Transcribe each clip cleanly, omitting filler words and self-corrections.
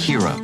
hero.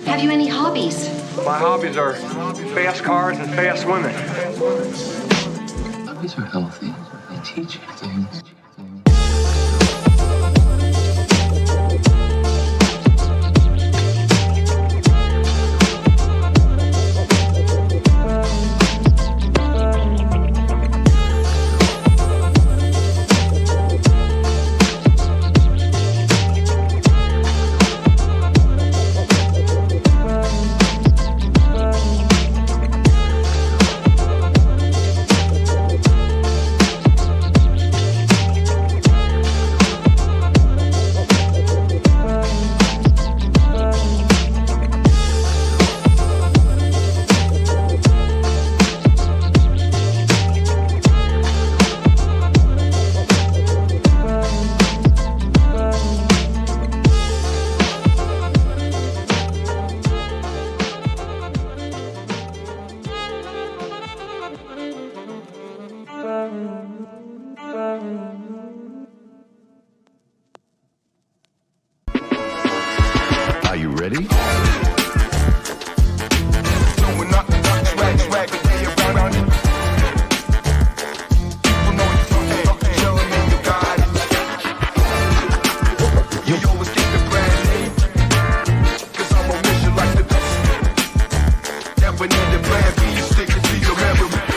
Have you any hobbies? My hobbies are fast cars and fast women. Hobbies are healthy. They teach you things. Are you ready?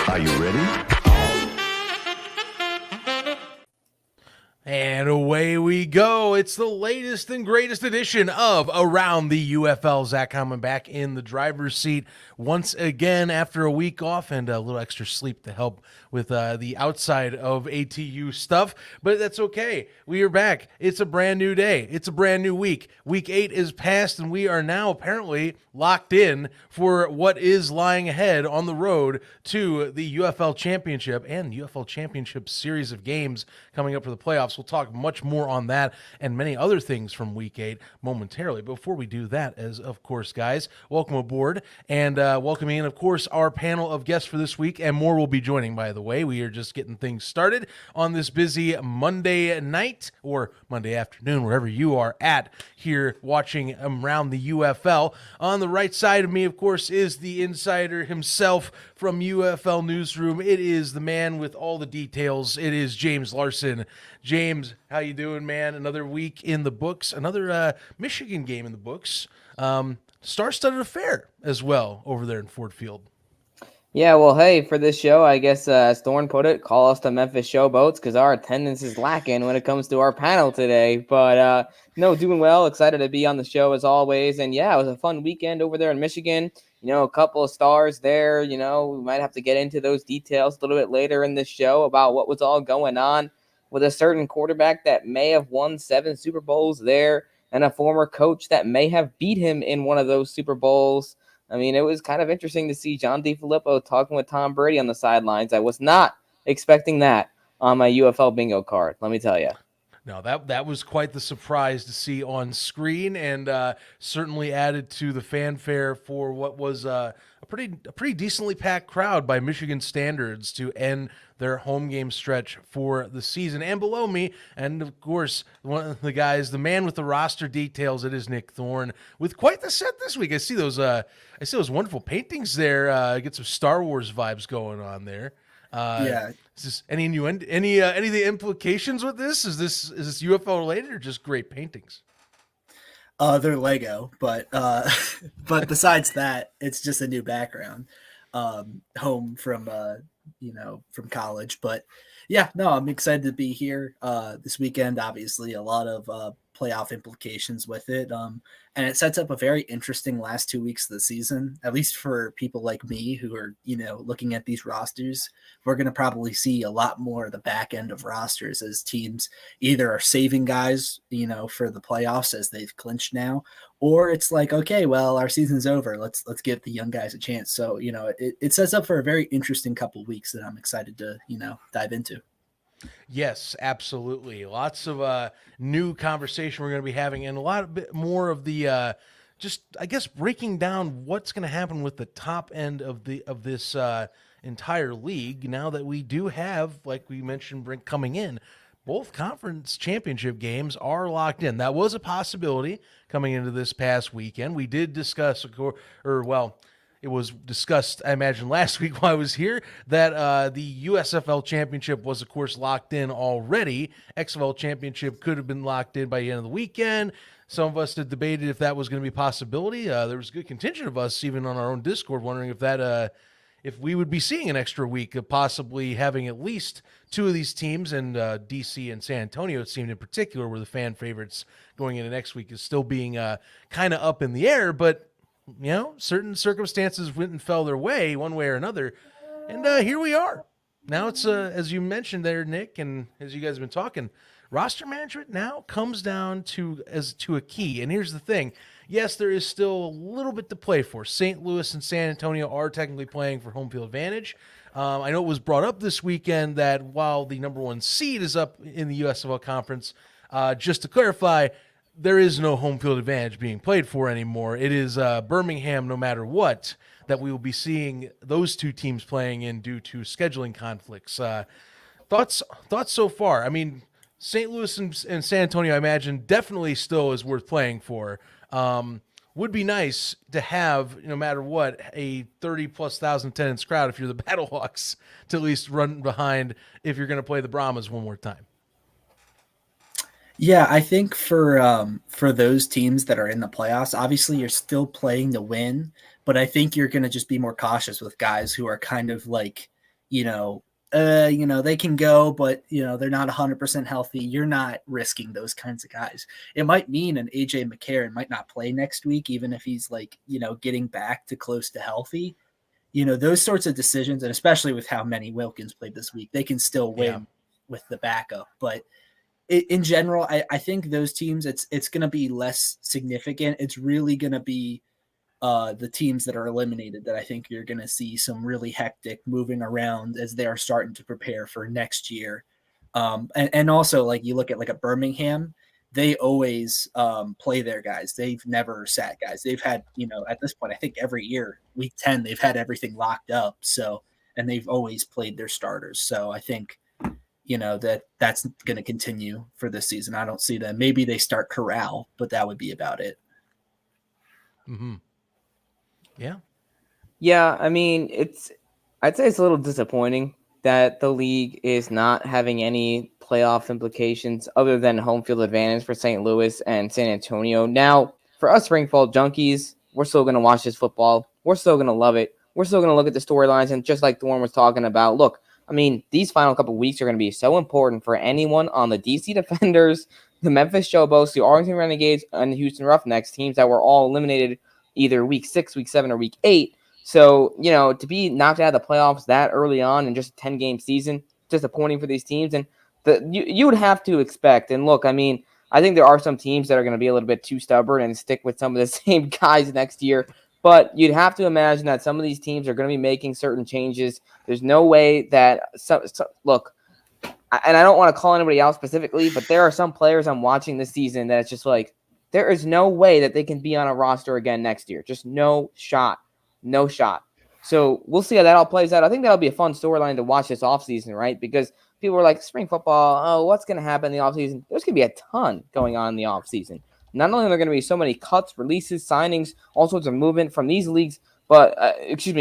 Are you ready? And away we go. It's the latest and greatest edition of Around the UFL. Zach coming back in the driver's seat once again after a week off and a little extra sleep to help with the outside of ATU stuff. But that's okay. We are back. It's a brand new day. It's a brand new week. Week 8 is past, and we are now apparently locked in for what is lying ahead on the road to the UFL Championship and UFL Championship series of games coming up for the playoffs. We'll talk much more on that and many other things from Week 8 momentarily. But before we do that, as of course, guys, welcome aboard and welcoming in, of course, our panel of guests for this week, and more will be joining, by the way. We are just getting things started on this busy Monday night or Monday afternoon, wherever you are at here watching Around the UFL. On the right side of me, of course, is the insider himself from UFL Newsroom. It is the man with all the details. It is James Larson. James, how you doing, man? Another week in the books, another Michigan game in the books. Star-studded affair as well over there in Ford Field. Yeah, well, hey, for this show, I guess as Thorne put it, call us the Memphis Showboats because our attendance is lacking when it comes to our panel today. But no, doing well. Excited to be on the show as always. And yeah, it was a fun weekend over there in Michigan. You know, a couple of stars there. You know, we might have to get into those details a little bit later in this show about what was all going on with a certain quarterback that may have won 7 Super Bowls there and a former coach that may have beat him in one of those Super Bowls. I mean, it was kind of interesting to see John DeFilippo talking with Tom Brady on the sidelines. I was not expecting that on my UFL bingo card, let me tell you. No, that was quite the surprise to see on screen, and certainly added to the fanfare for what was a pretty decently packed crowd by Michigan standards to end their home game stretch for the season. And below me, and of course, one of the guys, the man with the roster details, it is Nick Thorne with quite the set this week. I see those wonderful paintings there. Get some Star Wars vibes going on there. Yeah. Is this any of the implications with this? Is this UFO related or just great paintings? They're Lego, but besides that, it's just a new background. Home from from college. But yeah, no, I'm excited to be here this weekend. Obviously, a lot of playoff implications with it. And it sets up a very interesting last 2 weeks of the season, at least for people like me who are, looking at these rosters. We're going to probably see a lot more of the back end of rosters as teams either are saving guys, for the playoffs as they've clinched now, or it's like, okay, well, our season's over. Let's give the young guys a chance. So, it sets up for a very interesting couple of weeks that I'm excited to, dive into. Yes, absolutely. Lots of new conversation we're going to be having, and a bit more of the just, I guess, breaking down what's going to happen with the top end of this entire league now that we do have, like we mentioned, coming in. Both conference championship games are locked in. That was a possibility coming into this past weekend. We did discuss, it was discussed, I imagine, last week while I was here, that the USFL championship was, of course, locked in already. XFL championship could have been locked in by the end of the weekend. Some of us had debated if that was going to be a possibility. There was a good contingent of us, even on our own Discord, wondering if we would be seeing an extra week of possibly having at least two of these teams, and DC and San Antonio, it seemed in particular, were the fan favorites going into next week, is still being kind of up in the air. But certain circumstances went and fell their way one way or another. And here we are. Now it's, as you mentioned there, Nick, and as you guys have been talking, roster management now comes down to a key. And here's the thing. Yes, there is still a little bit to play for. St. Louis and San Antonio are technically playing for home field advantage. I know it was brought up this weekend that while the number one seed is up in the USFL conference, just to clarify, there is no home field advantage being played for anymore. It is Birmingham, no matter what, that we will be seeing those two teams playing in due to scheduling conflicts. Thoughts so far? I mean, St. Louis and San Antonio, I imagine, definitely still is worth playing for. Would be nice to have, no matter what, a 30+ thousand attendance crowd if you're the Battlehawks to at least run behind if you're going to play the Brahmas one more time. Yeah, I think for those teams that are in the playoffs, obviously you're still playing to win, but I think you're going to just be more cautious with guys who are kind of like, they can go, but they're not 100% healthy. You're not risking those kinds of guys. It might mean an AJ McCarron might not play next week, even if he's like, getting back to close to healthy. Those sorts of decisions, and especially with how many Wilkins played this week, they can still win with the backup, but in general, I think those teams, it's going to be less significant. It's really going to be the teams that are eliminated that I think you're going to see some really hectic moving around as they are starting to prepare for next year. And also, like, you look at like a Birmingham, they always play their guys. They've never sat guys. They've had, at this point, I think every year, week 10, they've had everything locked up. So, and they've always played their starters. So I think that's going to continue for this season. I don't see them. Maybe they start Corral, but that would be about it. Mm-hmm. Yeah. Yeah, I mean, I'd say it's a little disappointing that the league is not having any playoff implications other than home field advantage for St. Louis and San Antonio. Now, for us Springfield junkies, we're still going to watch this football. We're still going to love it. We're still going to look at the storylines, and just like Thorne was talking about, look, I mean, these final couple of weeks are going to be so important for anyone on the DC Defenders, the Memphis Showboats, the Arlington Renegades, and the Houston Roughnecks, teams that were all eliminated either week 6, week 7, or week 8. So, to be knocked out of the playoffs that early on in just a 10-game season, disappointing for these teams. And you would have to expect, and look, I mean, I think there are some teams that are going to be a little bit too stubborn and stick with some of the same guys next year. But you'd have to imagine that some of these teams are going to be making certain changes. There's no way that look, and I don't want to call anybody out specifically, but there are some players I'm watching this season that it's just like, there is no way that they can be on a roster again next year. Just no shot. No shot. So we'll see how that all plays out. I think that'll be a fun storyline to watch this offseason, right? Because people are like, spring football, oh, what's going to happen in the offseason? There's going to be a ton going on in the offseason. Not only are there going to be so many cuts, releases, signings, all sorts of movement from these leagues, but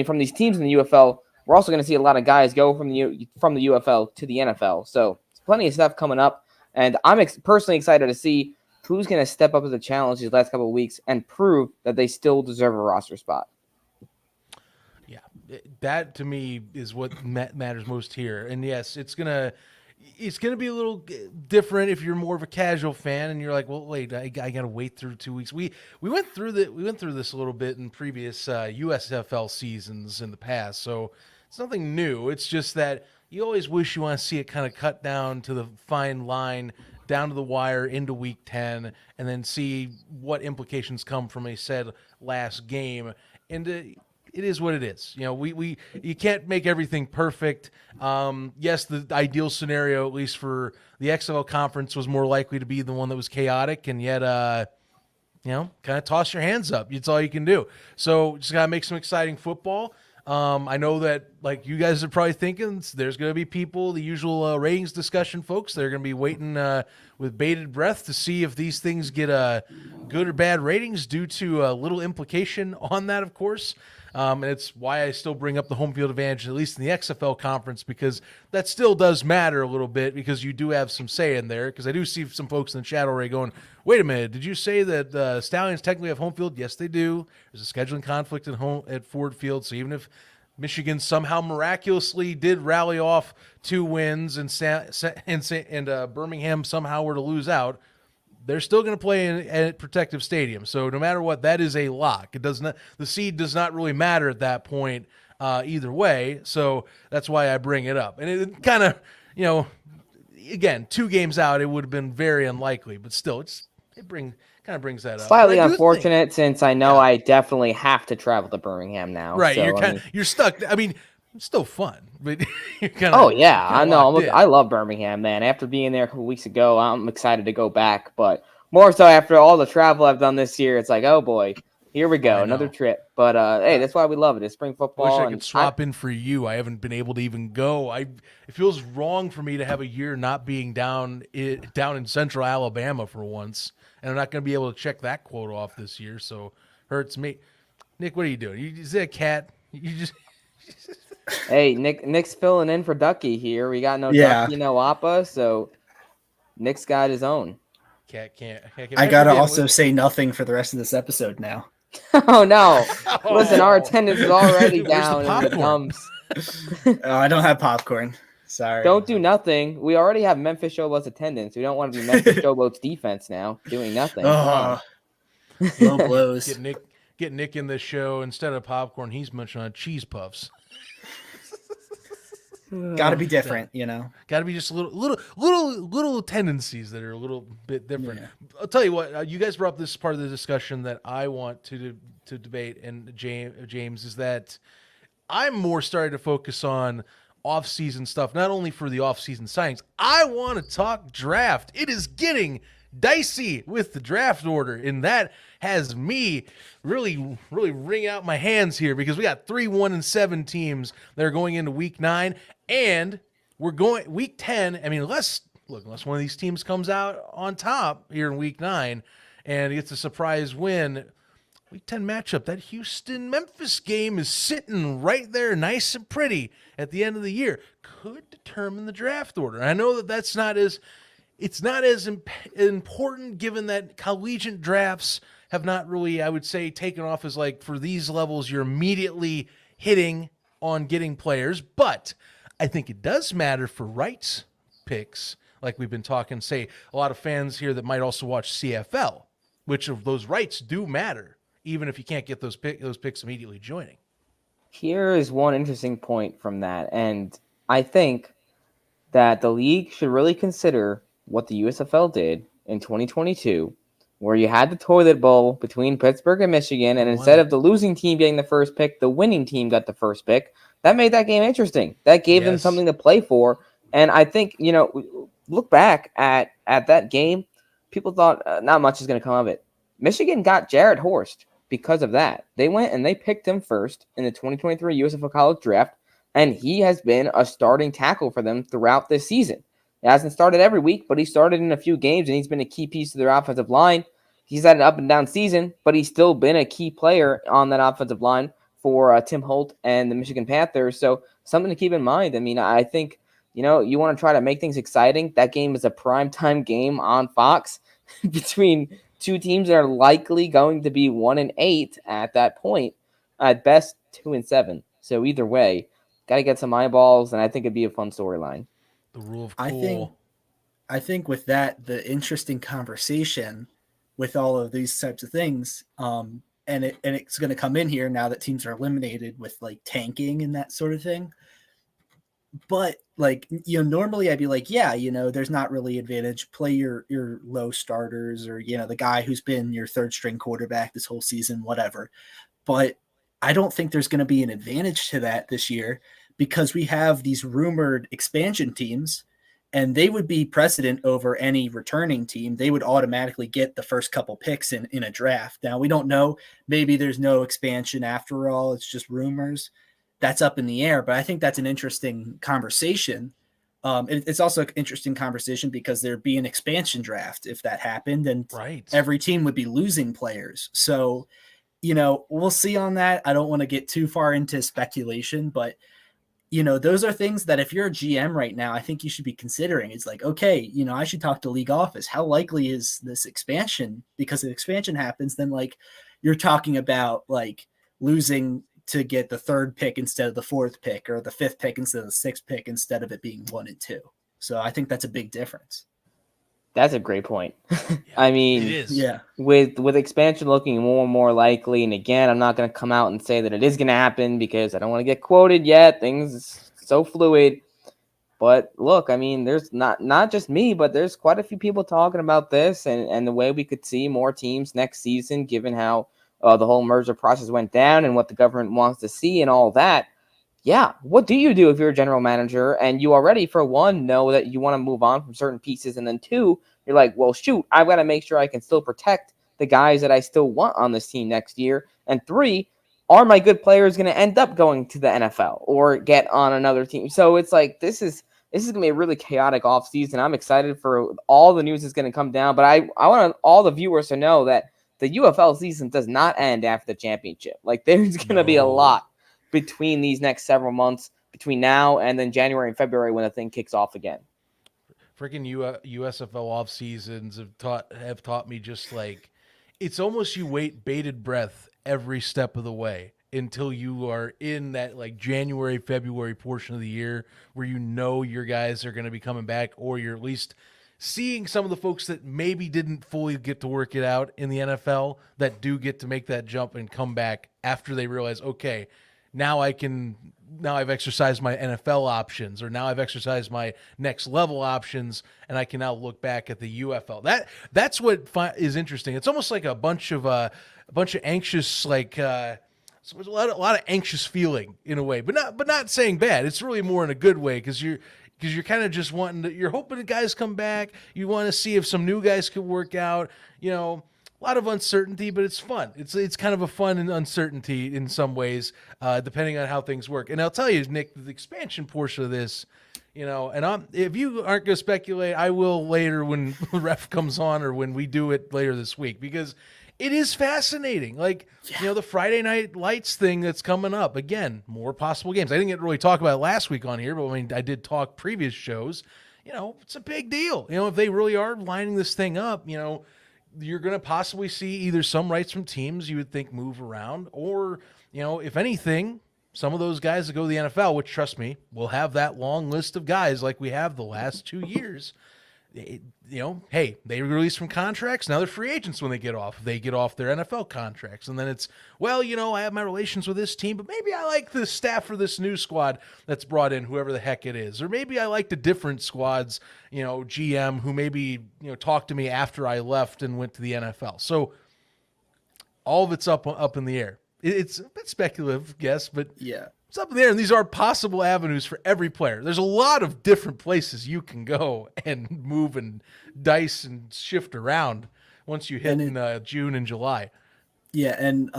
from these teams in the UFL, we're also going to see a lot of guys go from the UFL to the NFL. So plenty of stuff coming up, and I'm personally excited to see who's going to step up to the challenge these last couple of weeks and prove that they still deserve a roster spot. Yeah, That to me is what matters most here. And yes, it's gonna be a little different if you're more of a casual fan and you're like, well, wait, I gotta wait through 2 weeks. We went through this a little bit in previous USFL seasons in the past, so it's nothing new. It's just that you always wish you want to see it kind of cut down to the fine line, down to the wire into week 10, and then see what implications come from a said last game. And it is what it is. You know, you can't make everything perfect. Yes, the ideal scenario, at least for the XFL conference, was more likely to be the one that was chaotic, and yet, kind of toss your hands up. It's all you can do. So just gotta make some exciting football. I know that, like, you guys are probably thinking there's going to be people, the usual ratings discussion folks, they're going to be waiting with bated breath to see if these things get good or bad ratings due to little implication on that, of course. And it's why I still bring up the home field advantage, at least in the XFL conference, because that still does matter a little bit because you do have some say in there. Because I do see some folks in the chat already going, wait a minute, did you say that the Stallions technically have home field? Yes, they do. There's a scheduling conflict at Ford Field, so even if Michigan somehow miraculously did rally off 2 wins and Birmingham somehow were to lose out, they're still going to play at Protective Stadium. So no matter what, that is a lock. It does not. The seed does not really matter at that point either way. So that's why I bring it up. And it kind of, again, 2 games out, it would have been very unlikely. But still, it kind of brings that up. Slightly unfortunate since I know I definitely have to travel to Birmingham now. Right, so, you're stuck. I mean, it's still fun, but you're kind of. Oh yeah, I know. I love Birmingham, man. After being there a couple weeks ago, I'm excited to go back. But more so after all the travel I've done this year, it's like, oh boy, here we go, another trip. But hey, that's why we love it. It's spring football. I wish I could swap in for you. I haven't been able to even go. It feels wrong for me to have a year not being down in Central Alabama for once, and I'm not going to be able to check that quote off this year. So hurts me. Nick, what are you doing? Is that a cat? You just. Hey, Nick's filling in for Ducky here. We got no Ducky, no Appa, so Nick's got his own. Cat can't. I gotta also say nothing for the rest of this episode now. Oh no! Listen, our attendance is already down in the dumps. I don't have popcorn. Sorry. Don't do nothing. We already have Memphis Showboats attendance. We don't want to be Memphis Showboats defense now, doing nothing. Oh, low blows. Get Nick in this show. Instead of popcorn, he's munching on cheese puffs. Got to be different, Got to be just little tendencies that are a little bit different. Yeah. I'll tell you what. You guys brought up this part of the discussion that I want to debate, and James, is that I'm more starting to focus on off-season stuff, not only for the off-season signings. I want to talk draft. It is getting dicey with the draft order, and that has me really wringing out my hands here because we got 3 1-7 teams that are going into week 9, and we're going week 10. I mean, unless one of these teams comes out on top here in week 9 and gets a surprise win, week 10 matchup, that Houston-Memphis game is sitting right there nice and pretty at the end of the year, could determine the draft order. I know that's not as important given that collegiate drafts have not really, I would say, taken off as like for these levels, you're immediately hitting on getting players. But I think it does matter for rights picks, like we've been talking, say, a lot of fans here that might also watch CFL, which of those rights do matter, even if you can't get those picks immediately joining. Here is one interesting point from that, and I think that the league should really consider what the USFL did in 2022, where you had the toilet bowl between Pittsburgh and Michigan, and instead of the losing team getting the first pick, the winning team got the first pick. That made that game interesting. That gave them something to play for. And I think, look back at that game, people thought not much is going to come of it. Michigan got Jared Horst because of that. They went and they picked him first in the 2023 USFL College Draft, and he has been a starting tackle for them throughout this season. He hasn't started every week, but he started in a few games, and he's been a key piece of their offensive line. He's had an up-and-down season, but he's still been a key player on that offensive line for Tim Holt and the Michigan Panthers. So something to keep in mind. I mean, I think, you want to try to make things exciting. That game is a primetime game on Fox between 2 teams that are likely going to be 1-8 at that point, at best 2-7. So either way, got to get some eyeballs, and I think it'd be a fun storyline. The rule of cool. I think with that, the interesting conversation with all of these types of things, and it's going to come in here now that teams are eliminated with like tanking and that sort of thing. But like, normally I'd be like, yeah, there's not really advantage. Play your low starters or, the guy who's been your third string quarterback this whole season, whatever. But I don't think there's going to be an advantage to that this year because we have these rumored expansion teams and they would be precedent over any returning team. They would automatically get the first couple picks in a draft. Now, we don't know. Maybe there's no expansion after all. It's just rumors. That's up in the air, but I think that's an interesting conversation. It's also an interesting conversation because there'd be an expansion draft if that happened, and every team would be losing players. So, we'll see on that. I don't want to get too far into speculation, but those are things that if you're a GM right now, I think you should be considering. It's like, okay, I should talk to league office. How likely is this expansion? Because if expansion happens, then like you're talking about like losing to get the third pick instead of the fourth pick or the fifth pick instead of the sixth pick instead of it being 1 and 2. So I think that's a big difference. That's a great point. I mean, it is. Yeah. With expansion looking more and more likely, and again, I'm not going to come out and say that it is going to happen because I don't want to get quoted yet. Things so fluid. But look, I mean, there's not just me, but there's quite a few people talking about this and the way we could see more teams next season, given how the whole merger process went down and what the government wants to see and all that. Yeah, what do you do if you're a general manager and you already, for one, know that you want to move on from certain pieces, and then two, you're like, well, shoot, I've got to make sure I can still protect the guys that I still want on this team next year, and three, are my good players going to end up going to the NFL or get on another team? So it's like this is going to be a really chaotic offseason. I'm excited for all the news that's going to come down, but I want all the viewers to know that the UFL season does not end after the championship. Like, there's going to be a lot between these next several months, between now and then January and February when the thing kicks off again. Freaking USFL off seasons have taught me just like it's almost you wait bated breath every step of the way until you are in that like January, February portion of the year where your guys are going to be coming back, or you're at least seeing some of the folks that maybe didn't fully get to work it out in the NFL that do get to make that jump and come back after they realize, okay, now I've exercised my NFL options, or now I've exercised my next level options, and I can now look back at the UFL. That's what is interesting. It's almost like a bunch of anxious, like a lot of anxious feeling in a way, but not saying bad. It's really more in a good way because you're kind of just you're hoping the guys come back. You want to see if some new guys could work out. A lot of uncertainty, but it's fun. It's kind of a fun and uncertainty in some ways, depending on how things work. And I'll tell you, Nick, the expansion portion of this, and if you aren't going to speculate, I will later when the ref comes on or when we do it later this week, because it is fascinating. Like, the Friday Night Lights thing that's coming up. Again, more possible games. I didn't get to really talk about it last week on here, but I did talk previous shows. It's a big deal. If they really are lining this thing up, you're going to possibly see either some rights from teams you would think move around, or, if anything, some of those guys that go to the NFL, which, trust me, will have that long list of guys like we have the last 2 years. Hey, they release from contracts. Now they're free agents when they get off. They get off their NFL contracts. And then it's, I have my relations with this team, but maybe I like the staff for this new squad that's brought in, whoever the heck it is. Or maybe I like the different squads, GM who maybe, talked to me after I left and went to the NFL. So all of it's up in the air. It's a bit speculative, guess, but yeah. It's up in the air, and these are possible avenues for every player. There's a lot of different places you can go and move and dice and shift around once you hit in June and July. Yeah, and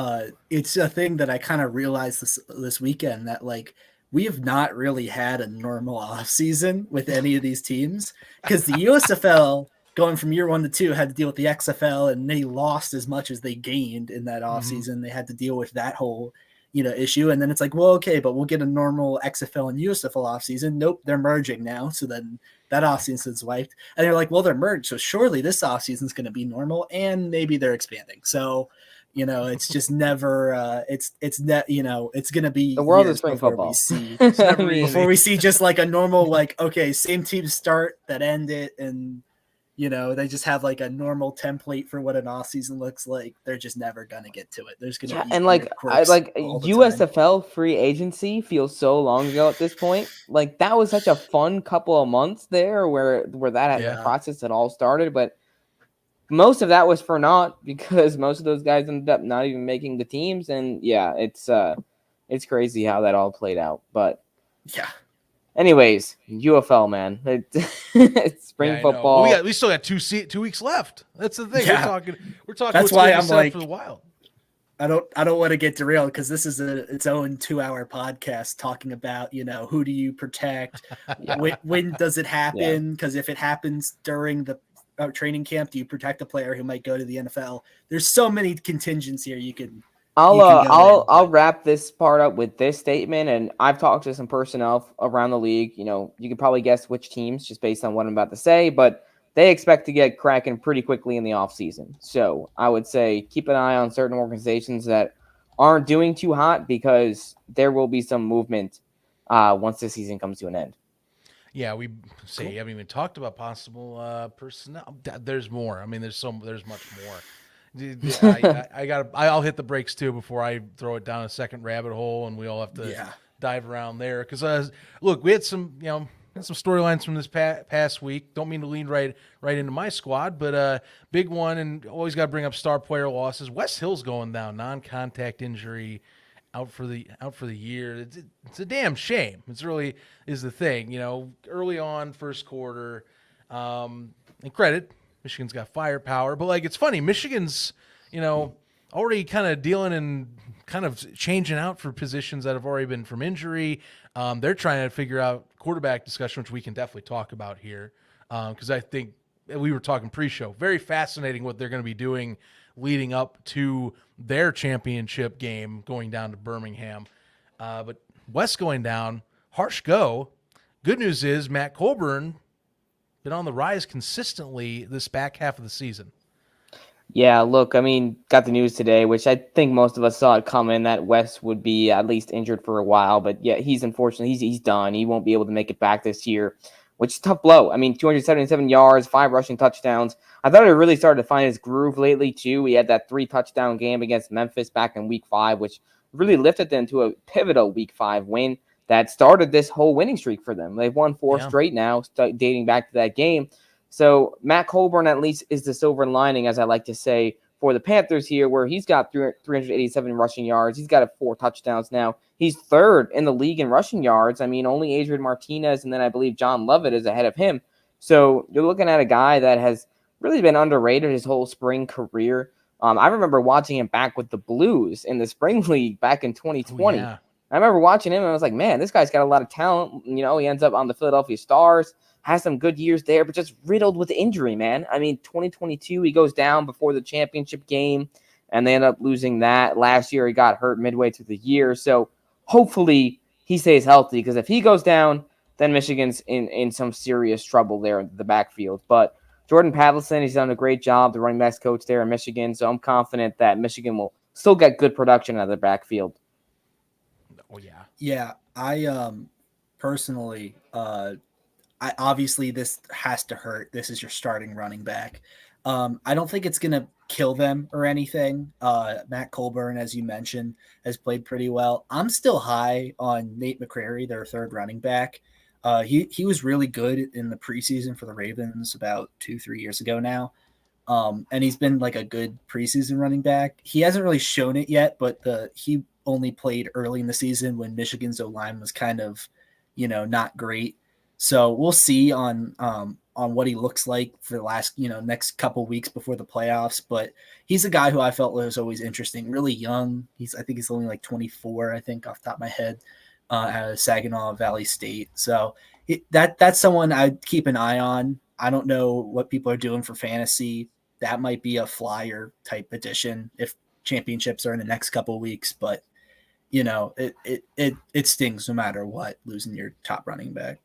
it's a thing that I kind of realized this weekend that, like, we have not really had a normal offseason with any of these teams, because the USFL, going from year 1 to 2, had to deal with the XFL, and they lost as much as they gained in that offseason. Mm-hmm. They had to deal with that whole issue. And then it's like, well, okay, but we'll get a normal XFL and USFL offseason. Nope, they're merging now. So then that offseason's wiped. And they're like, well, they're merged. So surely this offseason is going to be normal, and maybe they're expanding. So, You know, it's just never. It's gonna be The world is years spring before football. we see It's never I mean, easy. before we see just like a normal okay, same team start that end it, and they just have like a normal template for what an off season looks like. They're just never gonna get to it. There's gonna Yeah, be and weird quirks all the time. USFL free agency feels so long ago at this point. Like that was such a fun couple of months there where Yeah. process had all started, but most of that was for naught because most of those guys ended up not even making the teams. And yeah, it's crazy how that all played out. But Yeah. anyways, UFL, man, it's spring Yeah, I know. football. Well, we still got 2 weeks left. That's the thing. Yeah. We're talking. That's what's why gonna be I'm set like- for the Wild. I don't want to get derailed because this is its own 2-hour podcast talking about, who do you protect? When does it happen? Because if it happens during the training camp, do you protect a player who might go to the NFL? There's so many contingents here you can I'll wrap this part up with this statement, and I've talked to some personnel around the league. You can probably guess which teams just based on what I'm about to say, but they expect to get cracking pretty quickly in the offseason. So I would say keep an eye on certain organizations that aren't doing too hot because there will be some movement once the season comes to an end. Yeah, we say you haven't even talked about possible personnel. There's more. I mean, there's much more. I'll hit the brakes too before I throw it down a second rabbit hole, and we all have to dive around there. Because look, we had some storylines from this past week. Don't mean to lean right into my squad, but big one, and always got to bring up star player losses. Wes Hill's going down, non-contact injury, out for the year. It's a damn shame. It's really is the thing. Early on, first quarter, and credit, Michigan's got firepower, but like it's funny, Michigan's already kind of dealing and kind of changing out for positions that have already been from injury. They're trying to figure out quarterback discussion, which we can definitely talk about here, because I think we were talking pre-show. Very fascinating what they're going to be doing leading up to their championship game going down to Birmingham. But West going down, harsh go. Good news is Matt Colburn been on the rise consistently this back half of the season. Yeah, look, I mean, got the news today, which I think most of us saw it coming, that West would be at least injured for a while. But yeah, he's done. He won't be able to make it back this year, which is a tough blow. I mean, 277 yards, 5 rushing touchdowns. I thought he really started to find his groove lately, too. He had that 3-touchdown game against Memphis back in Week 5, which really lifted them to a pivotal Week 5 win that started this whole winning streak for them. They've won 4 straight now, dating back to that game. So Matt Colburn at least is the silver lining, as I like to say, for the Panthers here, where he's got 387 rushing yards. He's got 4 touchdowns now. He's third in the league in rushing yards. I mean, only Adrian Martinez and then I believe John Lovett is ahead of him. So you're looking at a guy that has really been underrated his whole spring career. I remember watching him back with the Blues in the spring league back in 2020. I remember watching him and I was like, man, this guy's got a lot of talent. He ends up on the Philadelphia Stars. Has some good years there, but just riddled with injury, man. I mean, 2022, he goes down before the championship game, and they end up losing that. Last year, he got hurt midway through the year. So hopefully he stays healthy, because if he goes down, then Michigan's in some serious trouble there in the backfield. But Jordan Patterson, he's done a great job, the running backs coach there in Michigan. So I'm confident that Michigan will still get good production out of the backfield. Oh, yeah. Yeah, I personally obviously this has to hurt. This is your starting running back. I don't think it's going to kill them or anything. Matt Colburn, as you mentioned, has played pretty well. I'm still high on Nate McCrary, their third running back. He was really good in the preseason for the Ravens about 2-3 years ago now. And he's been like a good preseason running back. He hasn't really shown it yet, but he only played early in the season when Michigan's O-line was kind of, not great. So we'll see on what he looks like for the last, next couple weeks before the playoffs. But he's a guy who I felt was always interesting, really young. I think he's only like 24, I think, off the top of my head, out of Saginaw Valley State. So that's someone I'd keep an eye on. I don't know what people are doing for fantasy. That might be a flyer type addition if championships are in the next couple of weeks. But, it stings no matter what, losing your top running back.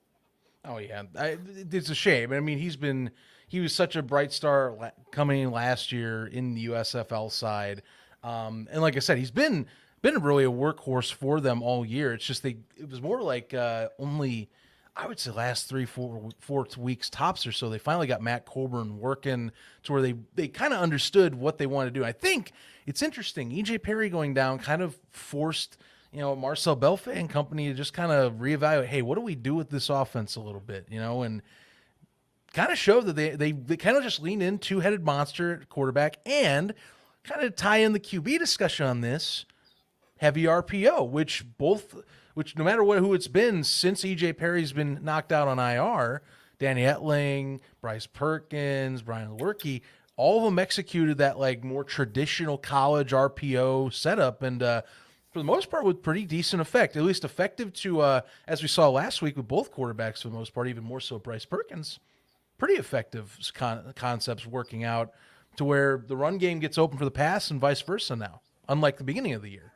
Oh yeah, it's a shame. I mean, he was such a bright star coming in last year in the USFL side. And like I said, he's been really a workhorse for them all year. It's just it was more like only, I would say, last 4 weeks tops or so, they finally got Matt Colburn working to where they kind of understood what they want to do. I think it's interesting. EJ Perry going down kind of forced, Marcel Belfay and company to just kind of reevaluate, hey, what do we do with this offense a little bit, and kind of showed that they kind of just lean in two-headed monster at quarterback and kind of tie in the QB discussion on this heavy RPO, which no matter who it's been since EJ Perry's been knocked out on IR, Danny Etling, Bryce Perkins, Brian Lewerke, all of them executed that like more traditional college RPO setup, and for the most part with pretty decent effect, at least effective to, as we saw last week with both quarterbacks for the most part, even more so Bryce Perkins, pretty effective concepts working out to where the run game gets open for the pass and vice versa now, unlike the beginning of the year.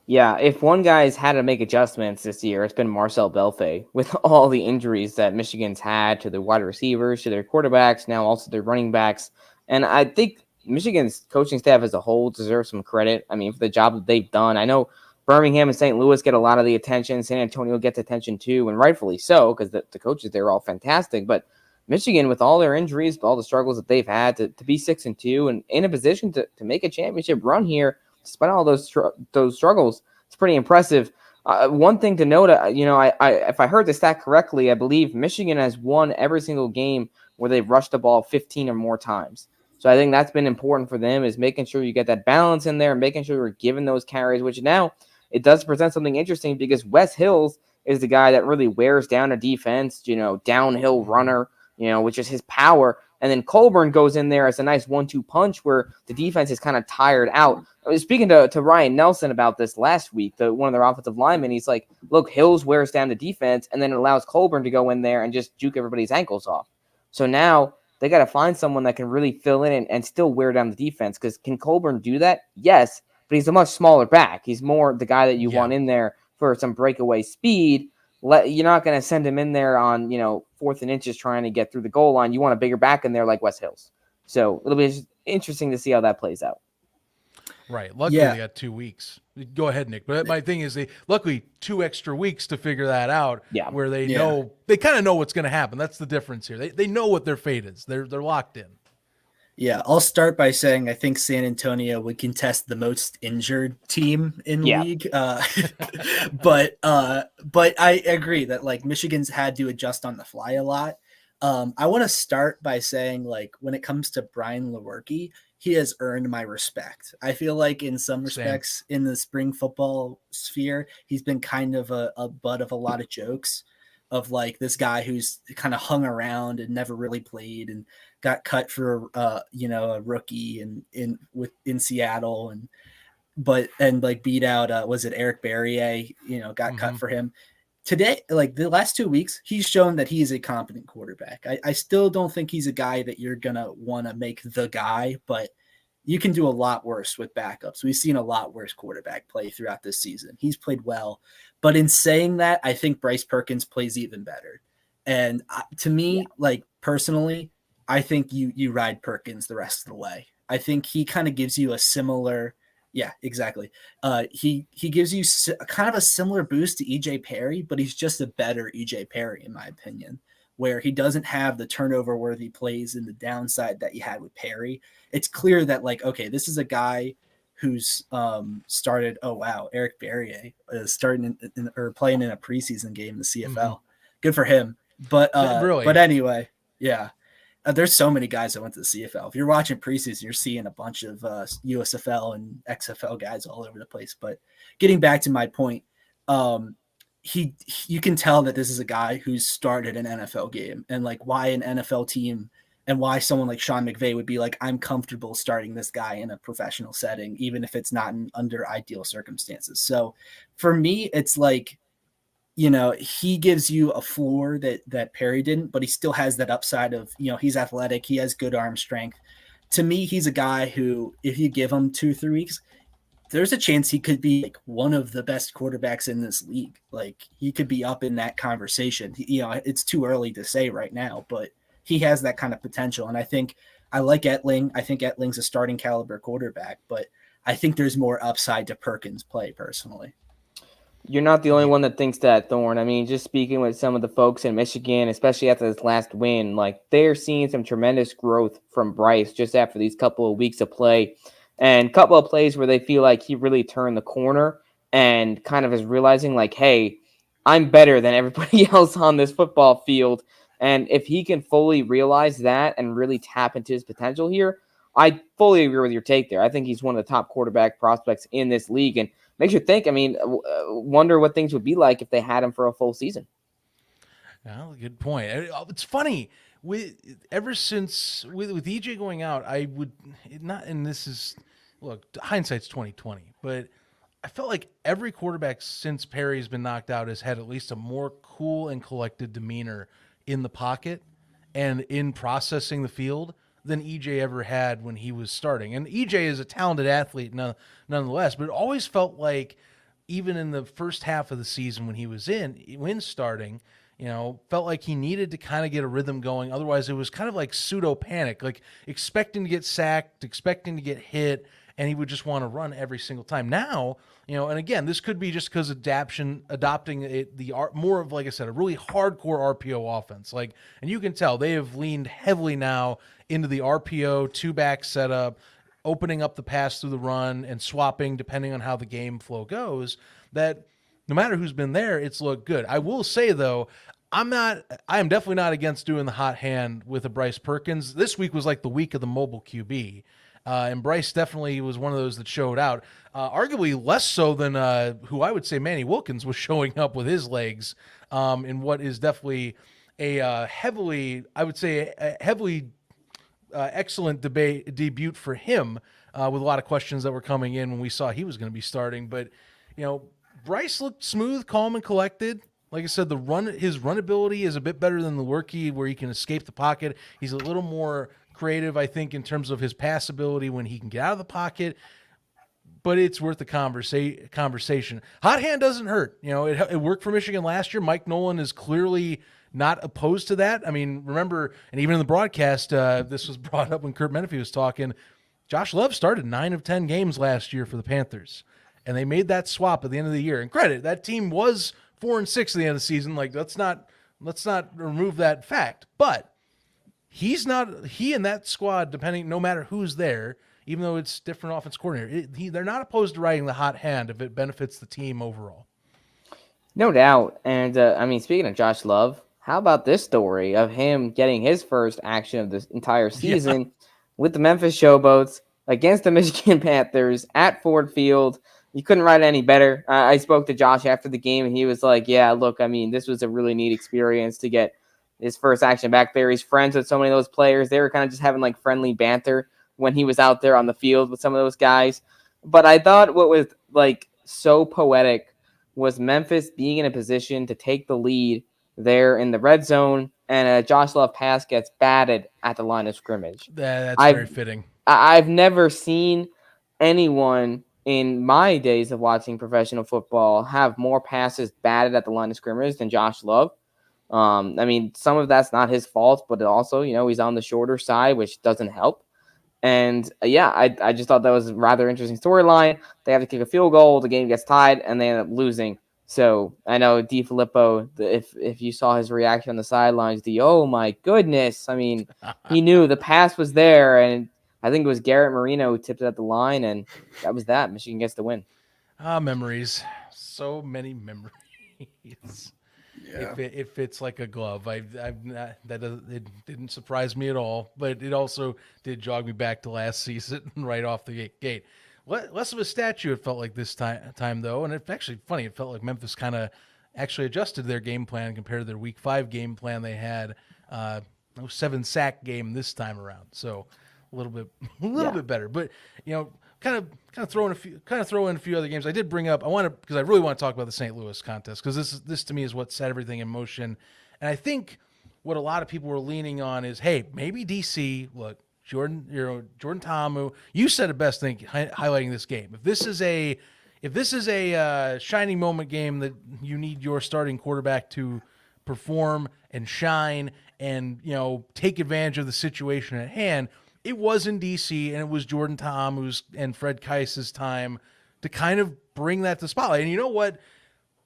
Yeah, if one guy's had to make adjustments this year, it's been Marcel Belfay with all the injuries that Michigan's had to their wide receivers, to their quarterbacks, now also their running backs. And I think Michigan's coaching staff as a whole deserves some credit. I mean, for the job that they've done. I know Birmingham and St. Louis get a lot of the attention. San Antonio gets attention too, and rightfully so, because the coaches there are all fantastic. But Michigan, with all their injuries, all the struggles that they've had, to be 6-2 and in a position to make a championship run here, despite all those struggles, it's pretty impressive. One thing to note, if I heard the stat correctly, I believe Michigan has won every single game where they've rushed the ball 15 or more times. So I think that's been important for them, is making sure you get that balance in there, making sure you're giving those carries, which now it does present something interesting because Wes Hills is the guy that really wears down a defense, downhill runner, which is his power. And then Colburn goes in there as a nice 1-2 punch where the defense is kind of tired out. I was speaking to Ryan Nelson about this last week, one of their offensive linemen. He's like, look, Hills wears down the defense, and then it allows Colburn to go in there and just juke everybody's ankles off. So now they got to find someone that can really fill in and still wear down the defense, because can Colburn do that? Yes, but he's a much smaller back. He's more the guy that you want in there for some breakaway speed. You're not going to send him in there on, 4th and inches trying to get through the goal line. You want a bigger back in there like Wes Hills. So it'll be interesting to see how that plays out. Right. Luckily, they got 2 weeks. Go ahead, Nick. But my thing is, luckily 2 extra weeks to figure that out. Yeah. Where they know, they kind of know what's going to happen. That's the difference here. They know what their fate is. They're locked in. Yeah, I'll start by saying I think San Antonio would contest the most injured team in league. But I agree that like Michigan's had to adjust on the fly a lot. I want to start by saying, like, when it comes to Brian Lewerke, he has earned my respect. I feel like in some respects in the spring football sphere, he's been kind of a butt of a lot of jokes of like this guy who's kind of hung around and never really played and got cut for a rookie in Seattle and beat out was it Eric Berrier, got cut for him. Today, like the last 2 weeks, he's shown that he's a competent quarterback. I still don't think he's a guy that you're gonna want to make the guy, but you can do a lot worse with backups. We've seen a lot worse quarterback play throughout this season. He's played well, but in saying that, I think Bryce Perkins plays even better. And to me, like personally, I think you ride Perkins the rest of the way. I think he kind of gives you a similar, exactly. He gives you kind of a similar boost to EJ Perry, but he's just a better EJ Perry in my opinion, where he doesn't have the turnover worthy plays and the downside that you had with Perry. It's clear that like, okay, this is a guy who's started. Oh wow, Eric Berrier is starting or playing in a preseason game in the CFL. Mm-hmm. Good for him. But but anyway, there's so many guys that went to the CFL. If you're watching preseason, you're seeing a bunch of USFL and XFL guys all over the place. But getting back to my point, you can tell that this is a guy who's started an NFL game, and like why an NFL team and why someone like Sean McVay would be like, I'm comfortable starting this guy in a professional setting, even if it's not under ideal circumstances. So for me, it's like, he gives you a floor that Perry didn't, but he still has that upside of, he's athletic. He has good arm strength. To me, he's a guy who, if you give him 2-3 weeks, there's a chance he could be like one of the best quarterbacks in this league. Like he could be up in that conversation. It's too early to say right now, but he has that kind of potential. And I like Etling. I think Etling's a starting caliber quarterback, but I think there's more upside to Perkins' play personally. You're not the only one that thinks that, Thorne. I mean, just speaking with some of the folks in Michigan, especially after this last win, like they're seeing some tremendous growth from Bryce just after these couple of weeks of play and a couple of plays where they feel like he really turned the corner and kind of is realizing like, hey, I'm better than everybody else on this football field. And if he can fully realize that and really tap into his potential here, I fully agree with your take there. I think he's one of the top quarterback prospects in this league. And makes you think, I mean, wonder what things would be like if they had him for a full season. Well, good point. It's funny. Ever since with EJ going out, I would not, and this is, look, hindsight's 2020, but I felt like every quarterback since Perry's been knocked out has had at least a more cool and collected demeanor in the pocket and in processing the field than EJ ever had when he was starting. And EJ is a talented athlete nonetheless, but it always felt like even in the first half of the season when he was when starting, felt like he needed to kind of get a rhythm going. Otherwise, it was kind of like pseudo panic, like expecting to get sacked, expecting to get hit, and he would just want to run every single time. Now, and again, this could be just because adopting more of, like I said, a really hardcore RPO offense. And you can tell they have leaned heavily now into the RPO two-back setup, opening up the pass through the run and swapping depending on how the game flow goes, that no matter who's been there, it's looked good. I will say, though, I am definitely not against doing the hot hand with a Bryce Perkins. This week was like the week of the mobile QB. And Bryce definitely was one of those that showed out, arguably less so than who I would say Manny Wilkins was showing up with his legs in what is definitely a heavily excellent debut for him with a lot of questions that were coming in when we saw he was going to be starting. But, Bryce looked smooth, calm, and collected. Like I said, his run ability is a bit better than the Lurkey, where he can escape the pocket. He's a little more creative, I think, in terms of his pass ability when he can get out of the pocket. But it's worth the conversation. Hot hand doesn't hurt. It worked for Michigan last year. Mike Nolan is clearly not opposed to that. I mean, remember, and even in the broadcast, this was brought up when Kurt Menefee was talking. Josh Love started 9 of 10 games last year for the Panthers, and they made that swap at the end of the year. And credit, that team was 4-6 at the end of the season. Like, let's not remove that fact. But he and that squad, no matter who's there, even though it's different offense coordinator, they're not opposed to riding the hot hand if it benefits the team overall. No doubt. And speaking of Josh Love, how about this story of him getting his first action of this entire season with the Memphis Showboats against the Michigan Panthers at Ford Field? You couldn't write it any better. I spoke to Josh after the game, and he was like, yeah, look, this was a really neat experience to get his first action back there. He's friends with so many of those players. They were kind of just having like friendly banter when he was out there on the field with some of those guys. But I thought what was like so poetic was Memphis being in a position to take the lead there in the red zone, and a Josh Love pass gets batted at the line of scrimmage. That's very fitting. I've never seen anyone in my days of watching professional football have more passes batted at the line of scrimmage than Josh Love. Some of that's not his fault, but also, he's on the shorter side, which doesn't help. And I just thought that was a rather interesting storyline. They have to kick a field goal, the game gets tied, and they end up losing. So I know DiFilippo, if you saw his reaction on the sidelines, oh my goodness. He knew the pass was there, and I think it was Garrett Marino who tipped it at the line, and that was that. Michigan gets the win. Memories. So many memories. Yeah. It fits like a glove. It didn't surprise me at all, but it also did jog me back to last season right off the gate. Less of a statue, it felt like this time though, and it's actually funny. It felt like Memphis kind of actually adjusted their game plan compared to their Week 5 game plan. They had 7-sack game this time around, so a little bit better. But kind of throw in a few other games. I did bring up. Because I really want to talk about the St. Louis contest, because this to me is what set everything in motion. And I think what a lot of people were leaning on is, hey, maybe DC. Look, Jordan Ta'amu. You said it best, highlighting this game. If this is a shining moment game that you need your starting quarterback to perform and shine and take advantage of the situation at hand, it was in DC, and it was Jordan Ta'amu's and Fred Keis's time to kind of bring that to spotlight. And you know what?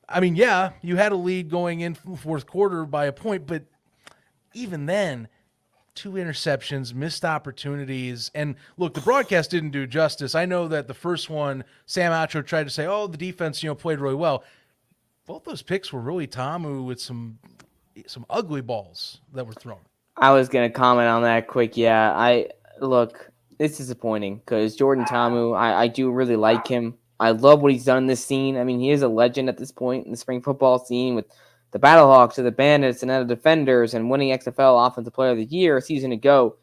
I mean, yeah, you had a lead going in fourth quarter by a point, but even then, 2 interceptions, missed opportunities. And look, the broadcast didn't do justice. I know that the first one, Sam Acho tried to say, oh, the defense, played really well. Both those picks were really Ta'amu with some ugly balls that were thrown. I was going to comment on that quick. Yeah, look, it's disappointing because Jordan Ta'amu, I do really like him. I love what he's done in this scene. I mean, he is a legend at this point in the spring football scene with the Battlehawks or the Bandits and the Defenders and winning XFL Offensive Player of the Year a season ago.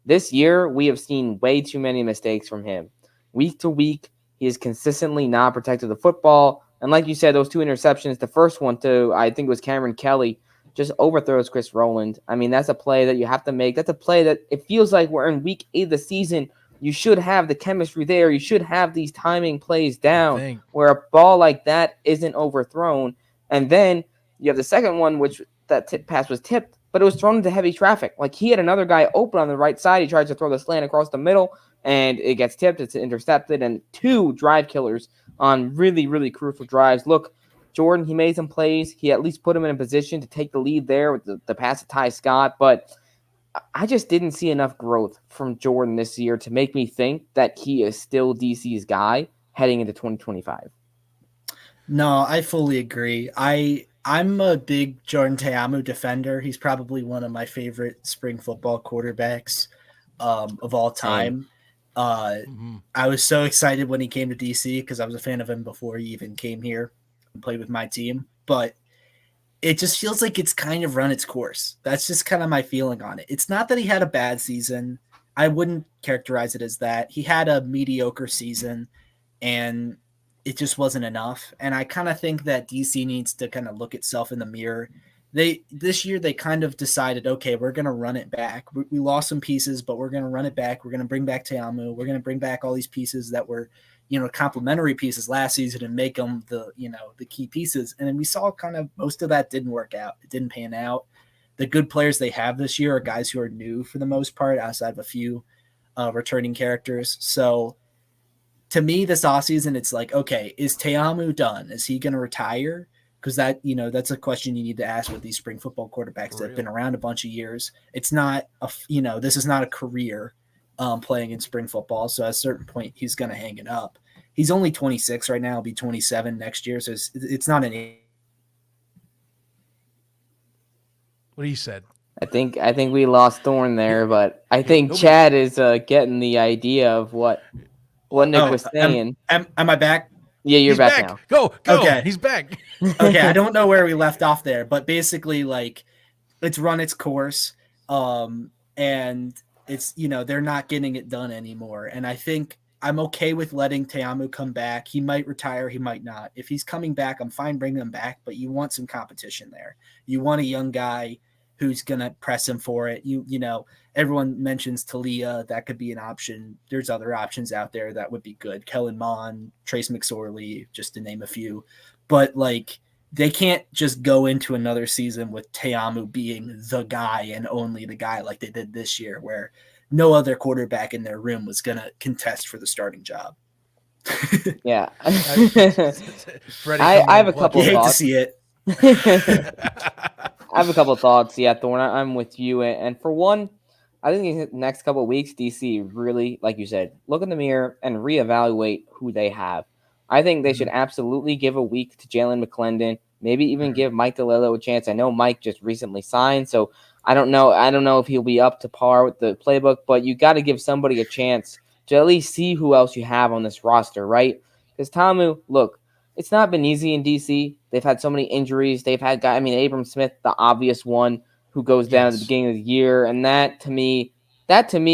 This year, we have seen way too many mistakes from him. Week to week, he is consistently not protected the football. And like you said, those 2 interceptions, the first one to, I think it was Cameron Kelly, just overthrows Chris Rowland. I mean, that's a play that you have to make. That's a play that it feels like we're in week 8 of the season. You should have the chemistry there. You should have these timing plays down where a ball like that isn't overthrown. And then you have the second one, which that pass was tipped, but it was thrown into heavy traffic. Like he had another guy open on the right side. He tries to throw the slant across the middle, and it gets tipped. It's intercepted, and 2 drive killers on really, really crucial drives. Look, Jordan, he made some plays. He at least put him in a position to take the lead there with the pass to Ty Scott, but I just didn't see enough growth from Jordan this year to make me think that he is still DC's guy heading into 2025. No, I fully agree. I'm a big Jordan Ta'amu defender. He's probably one of my favorite spring football quarterbacks of all time. I was so excited when he came to DC because I was a fan of him before he even came here and played with my team. But it just feels like it's kind of run its course. That's just kind of my feeling on it. It's not that he had a bad season. I wouldn't characterize it as that. He had a mediocre season, and it just wasn't enough. And I kind of think that DC needs to kind of look itself in the mirror. This year they kind of decided, okay, we're going to run it back. We lost some pieces, but we're going to run it back. We're going to bring back Ta'amu. We're going to bring back all these pieces that were, complementary pieces last season and make them the key pieces. And then we saw kind of most of that didn't work out. It didn't pan out. The good players they have this year are guys who are new for the most part, outside of a few returning characters. So to me, this offseason, it's like, okay, is Ta'amu done? Is he going to retire? Because that's a question you need to ask with these spring football quarterbacks that have been around a bunch of years. It's not this is not a career playing in spring football. So at a certain point, he's going to hang it up. He's only 26 right now. He'll be 27 next year. So it's not an. What he said. I think we lost Thorne there, but I think Chad is getting the idea of what Nick was saying. Am I back? Yeah, you're back now. Go. Okay. He's back. Okay, I don't know where we left off there, but basically, like, it's run its course, and it's, they're not getting it done anymore. And I think I'm okay with letting Ta'amu come back. He might retire, he might not. If he's coming back, I'm fine bringing him back, but you want some competition there. You want a young guy who's going to press him for it. Everyone mentions Talia. That could be an option. There's other options out there that would be good. Kellen Mond, Trace McSorley, just to name a few. But, like, they can't just go into another season with Ta'amu being the guy and only the guy like they did this year, where no other quarterback in their room was going to contest for the starting job. Yeah. Freddie, I have a couple you hate thoughts. to see it. I have a couple of thoughts. Yeah, Thorne, I'm with you. And for one, I think in the next couple of weeks, DC really, like you said, look in the mirror and reevaluate who they have. I think they should absolutely give a week to Jalen McClendon, maybe even give Mike DeLillo a chance. I know Mike just recently signed, so I don't know if he'll be up to par with the playbook, but you got to give somebody a chance to at least see who else you have on this roster, right? Because Ta'amu, look, it's not been easy in DC. They've had so many injuries. They've had guys, Abram Smith, the obvious one, who goes down at the beginning of the year. And that to me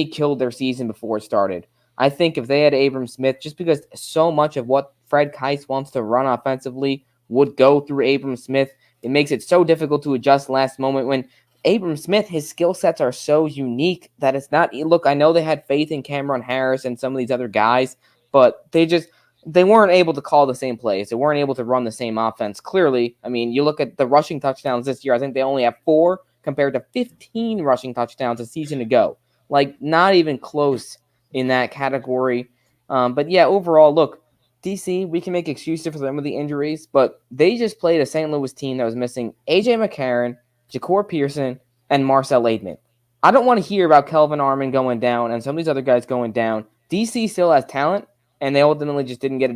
killed their season before it started. I think if they had Abram Smith, just because so much of what Fred Keis wants to run offensively would go through Abram Smith, it makes it so difficult to adjust last moment when Abram Smith, his skill sets are so unique that it's not, look, I know they had faith in Cameron Harris and some of these other guys, but they weren't able to call the same plays. They weren't able to run the same offense. Clearly, you look at the rushing touchdowns this year. I think they only have 4 compared to 15 rushing touchdowns a season ago. Like, not even close in that category. But yeah, overall, look, DC, we can make excuses for them with the injuries, but they just played a St. Louis team that was missing AJ McCarron, Ja'Cour Pearson, and Marcel Aidman. I don't want to hear about Kelvin Armin going down and some of these other guys going down. DC still has talent, and they ultimately just didn't get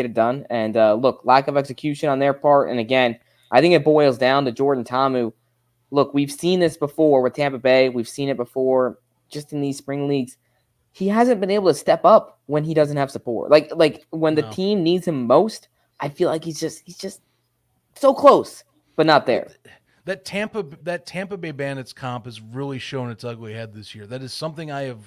it done. And look, lack of execution on their part. And again, I think it boils down to Jordan Ta'amu. Look, we've seen this before with Tampa Bay. We've seen it before just in these spring leagues. He hasn't been able to step up when he doesn't have support. Like when the team needs him most, I feel like he's just so close, but not there. That Tampa Bay Bandits comp has really shown its ugly head this year. That is something I have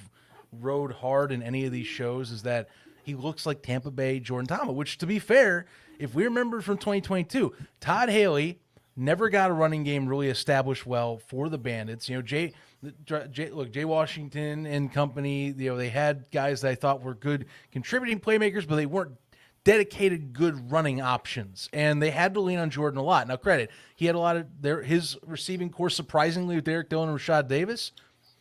rode hard in any of these shows, is that he looks like Tampa Bay Jordan Ta'amu, which, to be fair, if we remember from 2022, Todd Haley never got a running game really established well for the Bandits. You know, Jay Washington and company, you know, they had guys that I thought were good contributing playmakers, but they weren't dedicated good running options, and they had to lean on Jordan a lot. Now, credit, he had a lot of his receiving corps, surprisingly, with Derek Dillon and Rashad Davis,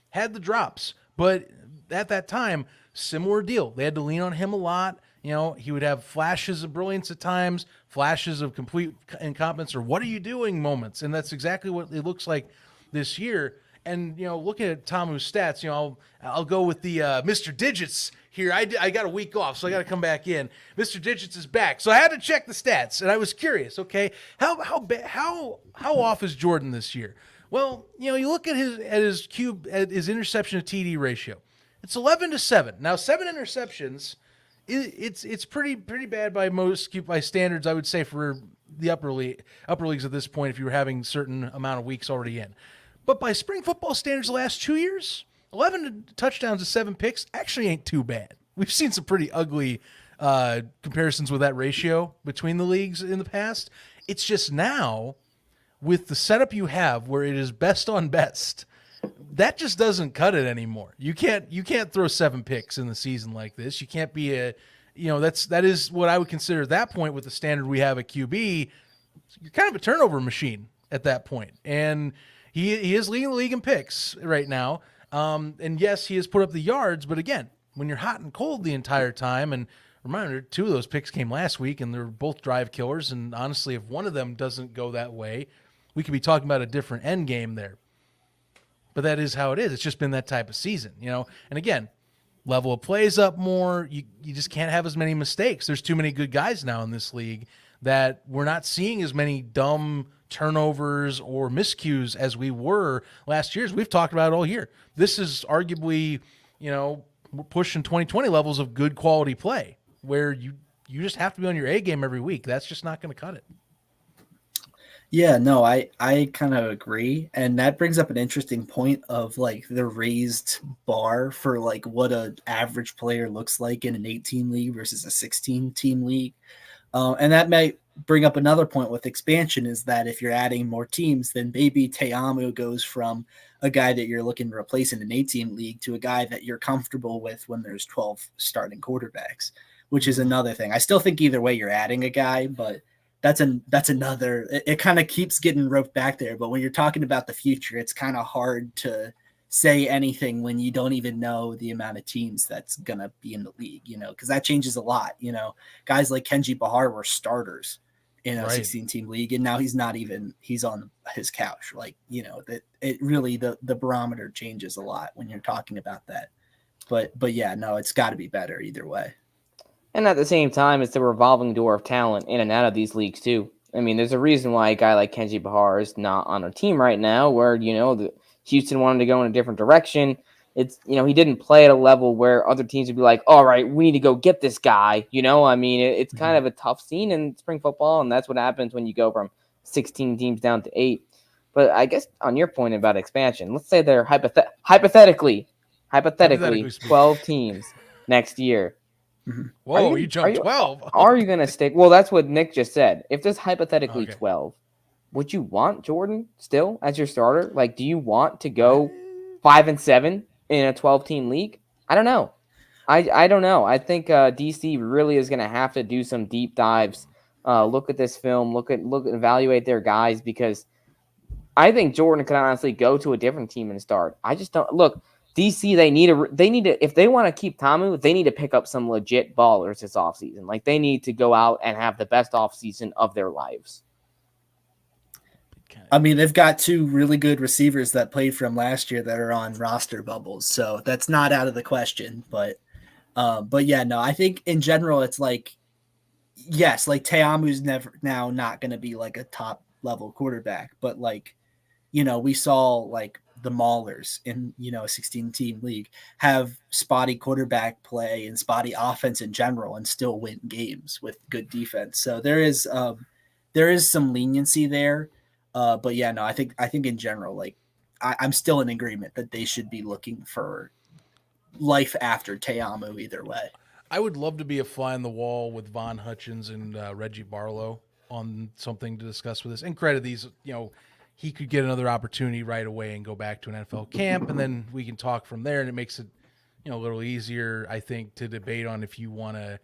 had the drops, but at that time, similar deal. They had to lean on him a lot. You know, he would have flashes of brilliance at times, flashes of complete incompetence or what are you doing moments, and that's exactly what it looks like this year. And, you know, looking at Ta'amu's stats, you know, I'll go with the Mr. Digits here. I got a week off, so I got to come back in. Mr. Digits is back, so I had to check the stats, and I was curious. Okay, how off is Jordan this year? Well, you know, you look at his interception to TD ratio. It's 11-7. Now, 7 interceptions, it's pretty bad by standards, I would say, for the upper leagues at this point. If you were having certain amount of weeks already in. But by spring football standards the last 2 years, 11 touchdowns to 7 picks actually ain't too bad. We've seen some pretty ugly comparisons with that ratio between the leagues in the past. It's just now, with the setup you have where it is best on best, that just doesn't cut it anymore. You can't throw 7 picks in the season like this. You can't be that is what I would consider at that point with the standard we have at QB. You're kind of a turnover machine at that point. And he is leading the league in picks right now. And yes, he has put up the yards, but again, when you're hot and cold the entire time, and reminder, 2 of those picks came last week, and they're both drive killers. And honestly, if one of them doesn't go that way, we could be talking about a different end game there. But that is how it is. It's just been that type of season, you know. And again, level of plays up more. You just can't have as many mistakes. There's too many good guys now in this league that we're not seeing as many dumb turnovers or miscues as we were last year. As we've talked about it all year. This is arguably, you know, we're pushing 2020 levels of good quality play where you just have to be on your A game every week. That's just not going to cut it. Yeah, no, I kind of agree. And that brings up an interesting point of like the raised bar for like what an average player looks like in an 18 league versus a 16 team league. And that might bring up another point with expansion, is that if you're adding more teams, then maybe Ta'amu goes from a guy that you're looking to replace in an 18 league to a guy that you're comfortable with when there's 12 starting quarterbacks, which is another thing. I still think either way you're adding a guy, but that's another, it kind of keeps getting roped back there. But when you're talking about the future, it's kind of hard to say anything when you don't even know the amount of teams that's going to be in the league, you know, because that changes a lot. You know, guys like Kenji Bahar were starters in a 16 team league, and now he's on his couch. Like, you know, that it really, the barometer changes a lot when you're talking about that. But yeah, no, it's got to be better either way. And at the same time, it's the revolving door of talent in and out of these leagues too. I mean, there's a reason why a guy like Kenji Bahar is not on a team right now, where, you know, Houston wanted to go in a different direction. It's, you know, he didn't play at a level where other teams would be like, all right, we need to go get this guy. You know, I mean, it's kind of a tough scene in spring football, and that's what happens when you go from 16 teams down to 8. But I guess on your point about expansion, let's say they're hypothetically 12 teams next year. Whoa, you jumped 12. Are you going to stick? Well, that's what Nick just said. If there's hypothetically 12, would you want Jordan still as your starter? Like, do you want to go 5-7 in a 12-team league? I don't know. I don't know. I think DC really is going to have to do some deep dives. Look at this film. Evaluate their guys, because I think Jordan could honestly go to a different team and start. I just don't look. DC, they need to if they want to keep Tamu, they need to pick up some legit ballers this offseason. Like they need to go out and have the best offseason of their lives. I mean, they've got two really good receivers that played from last year that are on roster bubbles, so that's not out of the question. But yeah, no, I think in general it's like, yes, like Teamu's now not going to be like a top level quarterback, but like, we saw like the Maulers in, a 16-team league have spotty quarterback play and spotty offense in general and still win games with good defense. So there is some leniency there. But yeah, no, I think in general, like I'm still in agreement that they should be looking for life after Teamu either way. I would love to be a fly on the wall with Von Hutchins and Reggie Barlow on something to discuss with us. And credit these, he could get another opportunity right away and go back to an NFL camp, and then we can talk from there. And it makes it, a little easier, I think, to debate on if you want to,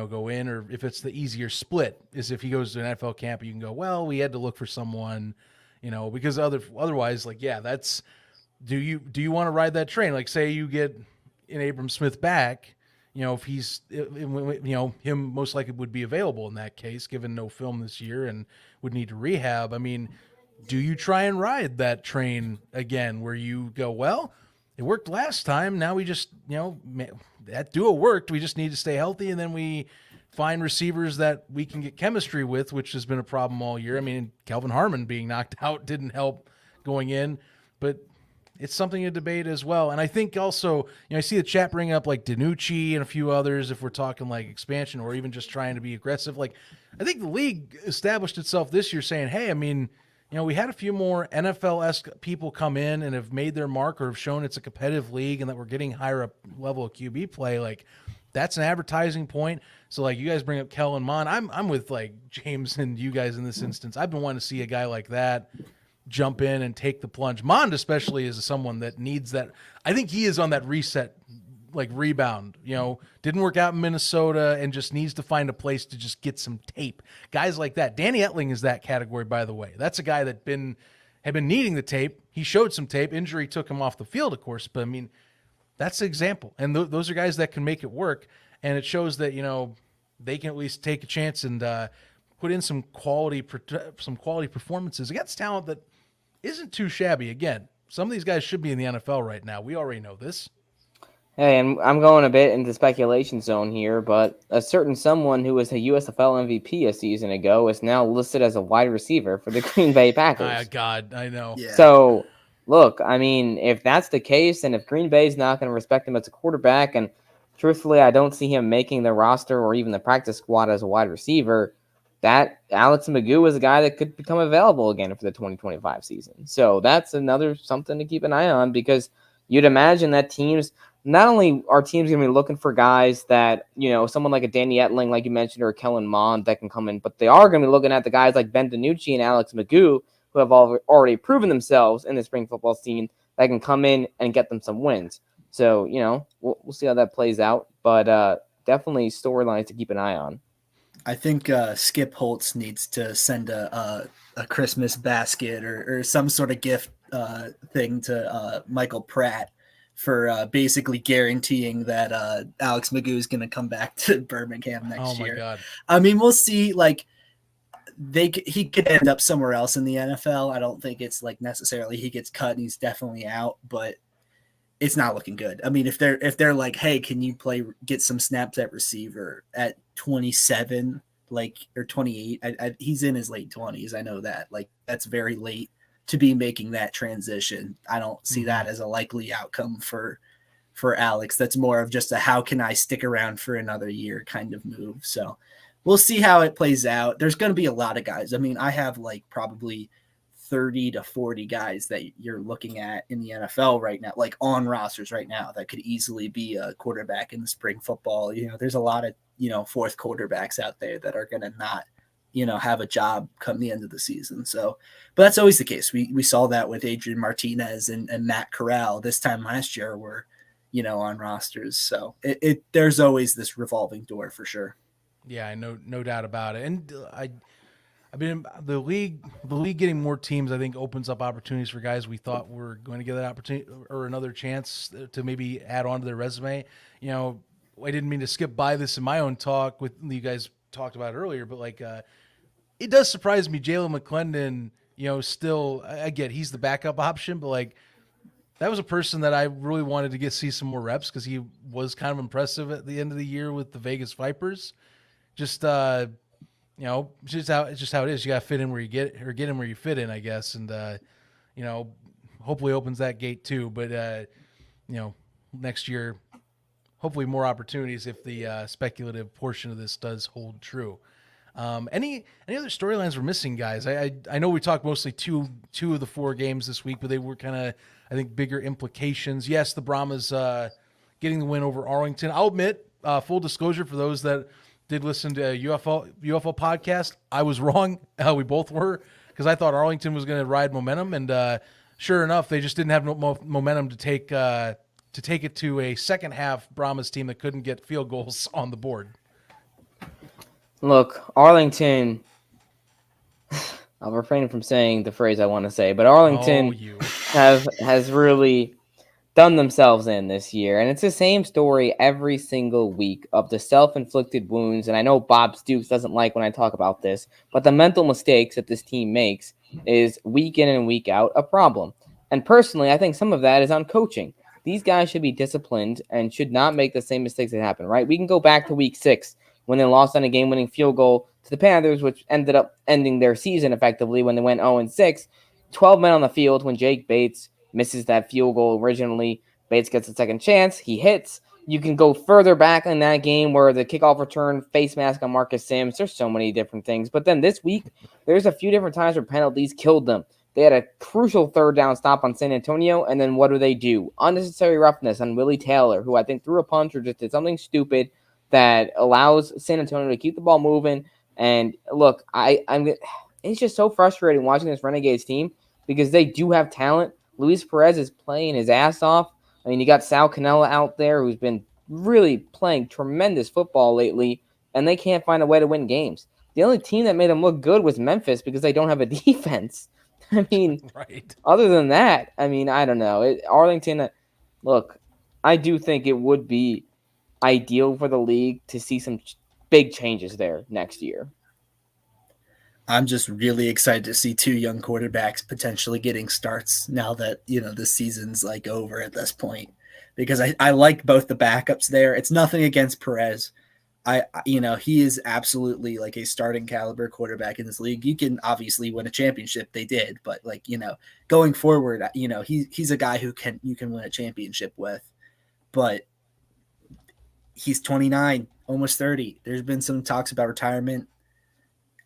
go in, or if it's the easier split is if he goes to an NFL camp, you can go, well, we had to look for someone, because otherwise, like, yeah, that's, do you want to ride that train? Like, say you get an Abram Smith back, if he's, him most likely would be available in that case, given no film this year and would need to rehab. I mean, do you try and ride that train again where you go, well, it worked last time. Now we just, that duo worked. We just need to stay healthy. And then we find receivers that we can get chemistry with, which has been a problem all year. I mean, Kelvin Harmon being knocked out didn't help going in, but it's something to debate as well. And I think also, I see the chat bring up like DiNucci and a few others, if we're talking like expansion or even just trying to be aggressive. Like, I think the league established itself this year saying, hey, I mean, we had a few more NFL-esque people come in and have made their mark or have shown it's a competitive league and that we're getting higher up level of QB play. Like, that's an advertising point. So, like, you guys bring up Kellen Mond. I'm with, like, James and you guys in this instance. I've been wanting to see a guy like that jump in and take the plunge. Mond especially is someone that needs that. I think he is on that reset, like, rebound. Didn't work out in Minnesota and just needs to find a place to just get some tape. Guys like that. Danny Etling is that category, by the way. That's a guy that had been needing the tape. He showed some tape. Injury took him off the field, of course, but I mean, that's the example. And those are guys that can make it work. And it shows that, they can at least take a chance and put in some quality performances against talent that isn't too shabby. Again, some of these guys should be in the NFL right now. We already know this. Hey, and I'm going a bit into speculation zone here, but a certain someone who was a USFL MVP a season ago is now listed as a wide receiver for the Green Bay Packers. God, I know. Yeah. So, look, I mean, if that's the case, and if Green Bay's not going to respect him as a quarterback, and truthfully, I don't see him making the roster or even the practice squad as a wide receiver, that Alex Magoo is a guy that could become available again for the 2025 season. So that's another something to keep an eye on, because you'd imagine that teams – not only are teams going to be looking for guys that, someone like a Danny Etling, like you mentioned, or a Kellen Mond that can come in, but they are going to be looking at the guys like Ben DiNucci and Alex Magoo, who have already proven themselves in the spring football scene, that can come in and get them some wins. So, we'll see how that plays out, but definitely storylines to keep an eye on. I think Skip Holtz needs to send a Christmas basket or some sort of gift thing to Michael Pratt for basically guaranteeing that Alex Magoo is going to come back to Birmingham next year. Oh my God! I mean, we'll see. Like, he could end up somewhere else in the NFL. I don't think it's like necessarily he gets cut and he's definitely out, but it's not looking good. I mean, if they're like, hey, can you get some snaps at receiver at 27, or 28? He's in his late 20s. I know that. Like, that's very late to be making that transition. I don't see that as a likely outcome for Alex. That's more of just a how can I stick around for another year kind of move. So we'll see how it plays out. There's going to be a lot of guys. I mean, I have like probably 30 to 40 guys that you're looking at in the NFL right now, like on rosters right now, that could easily be a quarterback in the spring football. There's a lot of, fourth quarterbacks out there that are going to not, have a job come the end of the season. So, but that's always the case. We saw that with Adrian Martinez and Matt Corral this time last year were, on rosters. So there's always this revolving door for sure. Yeah, no doubt about it. And I mean, the league getting more teams, I think, opens up opportunities for guys we thought were going to get that opportunity or another chance to maybe add on to their resume. You know, I didn't mean to skip by this in my own talk with you guys talked about earlier, but like, it does surprise me. Jalen McClendon, you know, still, I get he's the backup option, but like, that was a person that I really wanted to see some more reps because he was kind of impressive at the end of the year with the Vegas Vipers. Just, you know, it's just how it is. You got to fit in where you get in where you fit in, I guess. And, you know, hopefully opens that gate too. But, you know, next year, hopefully more opportunities if the speculative portion of this does hold true. Any other storylines we're missing, guys? I know we talked mostly two of the 4 games this week, but they were kind of, I think, bigger implications. Yes, the Brahmas getting the win over Arlington. I'll admit, full disclosure for those that did listen to UFL podcast, I was wrong. We both were, because I thought Arlington was going to ride momentum, and sure enough, they just didn't have no momentum to take it to a second half Brahmas team that couldn't get field goals on the board. Look, Arlington, I'll refrain from saying the phrase I want to say, but Arlington has really done themselves in this year. And it's the same story every single week of the self-inflicted wounds. And I know Bob Stoops doesn't like when I talk about this, but the mental mistakes that this team makes is week in and week out a problem. And personally, I think some of that is on coaching. These guys should be disciplined and should not make the same mistakes that happen, right? We can go back to week 6 when they lost on a game-winning field goal to the Panthers, which ended up ending their season effectively when they went 0-6. 12 men on the field when Jake Bates misses that field goal originally. Bates gets a second chance. He hits. You can go further back in that game where the kickoff return, face mask on Marcus Sims. There's so many different things. But then this week, there's a few different times where penalties killed them. They had a crucial third down stop on San Antonio, and then what do? Unnecessary roughness on Willie Taylor, who I think threw a punch or just did something stupid that allows San Antonio to keep the ball moving. And look, it's just so frustrating watching this Renegades team because they do have talent. Luis Perez is playing his ass off. I mean, you got Sal Cannella out there who's been really playing tremendous football lately, and they can't find a way to win games. The only team that made them look good was Memphis because they don't have a defense. I mean, right. Other than that, I mean, I don't know. Arlington, look, I do think it would be ideal for the league to see some big changes there next year. I'm just really excited to see 2 young quarterbacks potentially getting starts now that, you know, the season's like over at this point, because I like both the backups there. It's nothing against Perez. He is absolutely like a starting caliber quarterback in this league. You can obviously win a championship. They did, but like, you know, going forward, you know, he's a guy who you can win a championship with, but he's 29, almost 30. There's been some talks about retirement.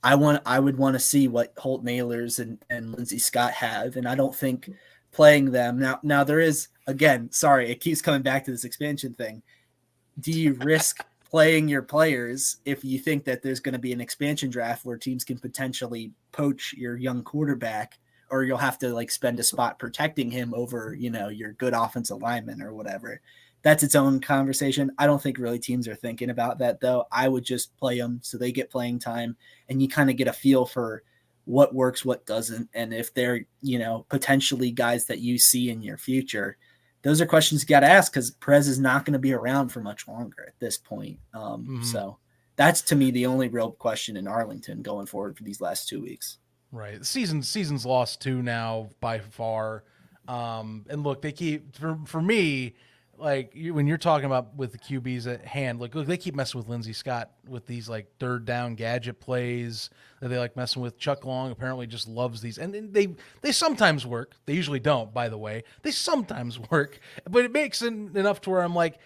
I would want to see what Holt Nailers and Lindsey Scott have, and I don't think playing them now there is, again, sorry, it keeps coming back to this expansion thing. Do you risk playing your players if you think that there's going to be an expansion draft where teams can potentially poach your young quarterback, or you'll have to like spend a spot protecting him over, you know, your good offensive lineman or whatever? That's its own conversation. I don't think really teams are thinking about that, though. I would just play them so they get playing time, and you kind of get a feel for what works, what doesn't, and if they're, you know, potentially guys that you see in your future. Those are questions you got to ask because Perez is not going to be around for much longer at this point. So that's, to me, the only real question in Arlington going forward for these last 2 weeks. Right. The season's lost 2 now by far. And look, they keep, for me, like when you're talking about with the QBs at hand, like look, they keep messing with Lindsey Scott with these like third down gadget plays that they like messing with. Chuck Long apparently just loves these, and they sometimes work. They usually don't, by the way. They sometimes work, but it makes it enough to where I'm like,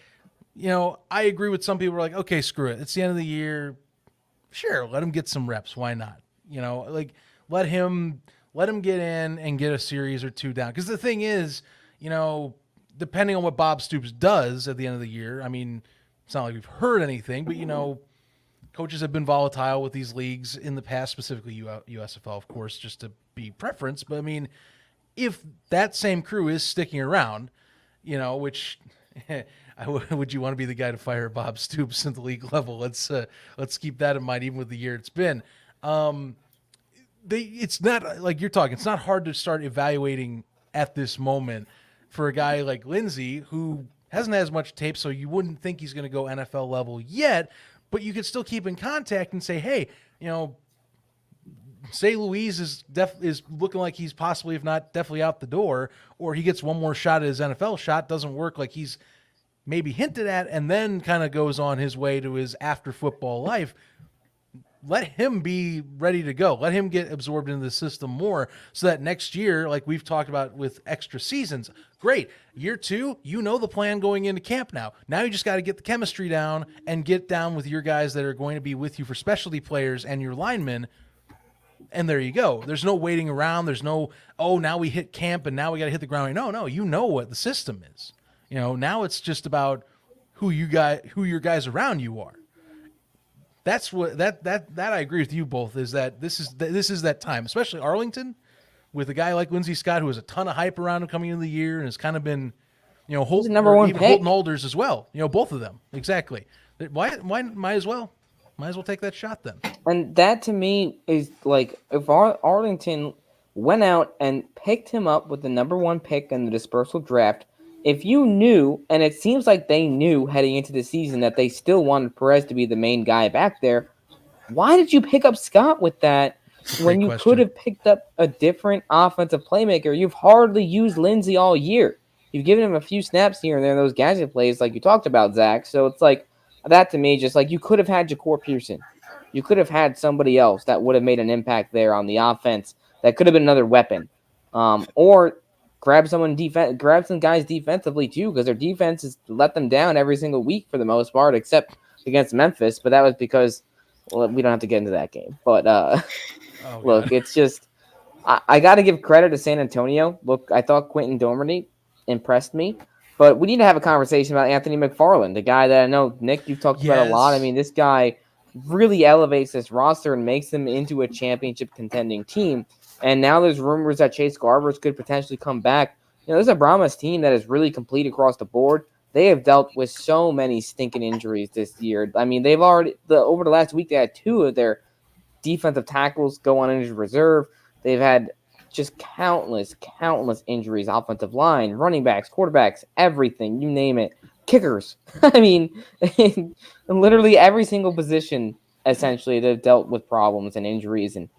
you know, I agree with some people who are like, okay, screw it. It's the end of the year. Sure, let him get some reps. Why not? You know, like let him get in and get a series or 2 down. Because the thing is, you know, depending on what Bob Stoops does at the end of the year, I mean, it's not like we've heard anything, but, you know, coaches have been volatile with these leagues in the past, specifically USFL, of course, just to be preference. But, I mean, if that same crew is sticking around, you know, which would you want to be the guy to fire Bob Stoops at the league level? Let's keep that in mind, even with the year it's been. it's not like you're talking. It's not hard to start evaluating at this moment for a guy like Lindsey who hasn't had as much tape, so you wouldn't think he's going to go NFL level yet, but you could still keep in contact and say, hey, say Louise is looking like he's possibly, if not definitely out the door, or he gets one more shot at his NFL shot, doesn't work like he's maybe hinted at, and then kind of goes on his way to his after football life. Let him be ready to go. Let him get absorbed into the system more so that next year, like we've talked about with extra seasons, great. Year 2, the plan going into camp now. Now you just got to get the chemistry down and get down with your guys that are going to be with you for specialty players and your linemen. And there you go. There's no waiting around. There's no, now we hit camp and now we got to hit the ground. No, you know what the system is. Now it's just about who your guys around you are. That's what that I agree with you both, is that this is that time, especially Arlington, with a guy like Lindsey Scott who has a ton of hype around him coming into the year and has kind of been, Holton, number one even pick. Holton Alders as well. Both of them exactly. Why might as well take that shot then. And that to me is like if Arlington went out and picked him up with the number 1 pick in the dispersal draft. If you knew, and it seems like they knew heading into the season that they still wanted Perez to be the main guy back there, why did you pick up Scott with that when you could have picked up a different offensive playmaker? You've hardly used Lindsey all year. You've given him a few snaps here and there, those gadget plays like you talked about, Zach. So it's like that to me, just like you could have had Ja'Cour Pearson. You could have had somebody else that would have made an impact there on the offense. That could have been another weapon. Or grab some guys defensively too, because their defense has let them down every single week for the most part, except against Memphis. But that was because we don't have to get into that game. But look, it's just I got to give credit to San Antonio. Look, I thought Quentin Doherty impressed me, but we need to have a conversation about Anthony McFarland, the guy that I know, Nick, you've talked about a lot. I mean, this guy really elevates this roster and makes them into a championship contending team. And now there's rumors that Chase Garbers could potentially come back. There's a Brahmas team that is really complete across the board. They have dealt with so many stinking injuries this year. I mean, they've already over the last week they had 2 of their defensive tackles go on injured reserve. They've had just countless injuries, offensive line, running backs, quarterbacks, everything, you name it. Kickers. I mean, literally every single position, essentially, they've dealt with problems and injuries and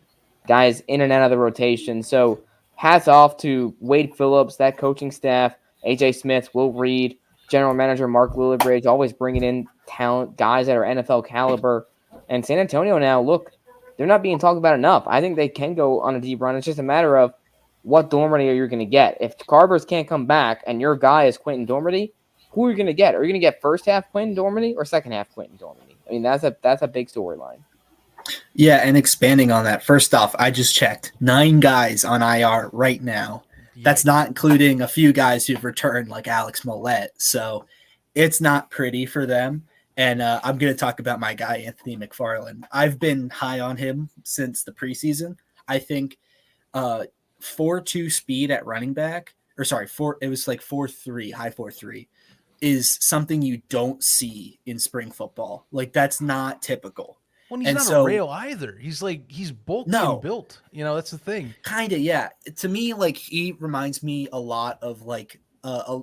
guys in and out of the rotation. So hats off to Wade Phillips, that coaching staff, AJ Smith, Will Reed, general manager Mark Lillibridge, always bringing in talent, guys that are NFL caliber. And San Antonio now, look, they're not being talked about enough. I think they can go on a deep run. It's just a matter of what Doherty are you going to get. If Garbers can't come back and your guy is Quentin Doherty, who are you going to get? Are you going to get first half Quentin Doherty or second half Quentin Doherty? I mean, that's a big storyline. Yeah, and expanding on that, first off, I just checked 9 guys on IR right now. That's not including a few guys who've returned like Alex Millette. So it's not pretty for them. And I'm going to talk about my guy, Anthony McFarland. I've been high on him since the preseason. I think 4.2 speed at running back, it was like 4.3, high 4.3, is something you don't see in spring football. Like, that's not typical. Well, he's not a rail either. He's bulky and built. That's the thing. Kind of, yeah. To me, like, he reminds me a lot of like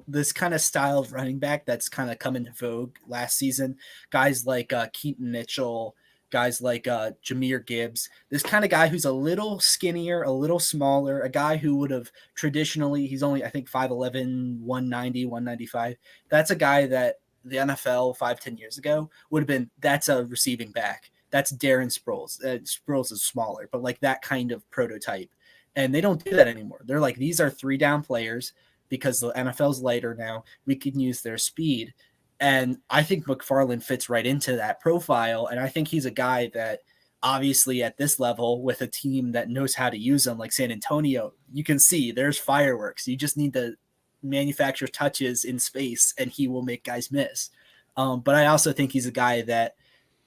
this kind of style of running back that's kind of come into vogue last season. Guys like Keaton Mitchell, guys like Jahmyr Gibbs. This kind of guy who's a little skinnier, a little smaller, a guy who would have traditionally, he's only, I think, 5'11", 190, 195. That's a guy that the NFL 5-10 years ago would have been, that's a receiving back. That's Darren Sproles. Sproles is smaller, but like that kind of prototype. And they don't do that anymore. They're like, these are 3-down players because the NFL's lighter now. We can use their speed. And I think McFarland fits right into that profile. And I think he's a guy that obviously at this level with a team that knows how to use them like San Antonio, you can see there's fireworks. You just need to manufacture touches in space and he will make guys miss. But I also think he's a guy that,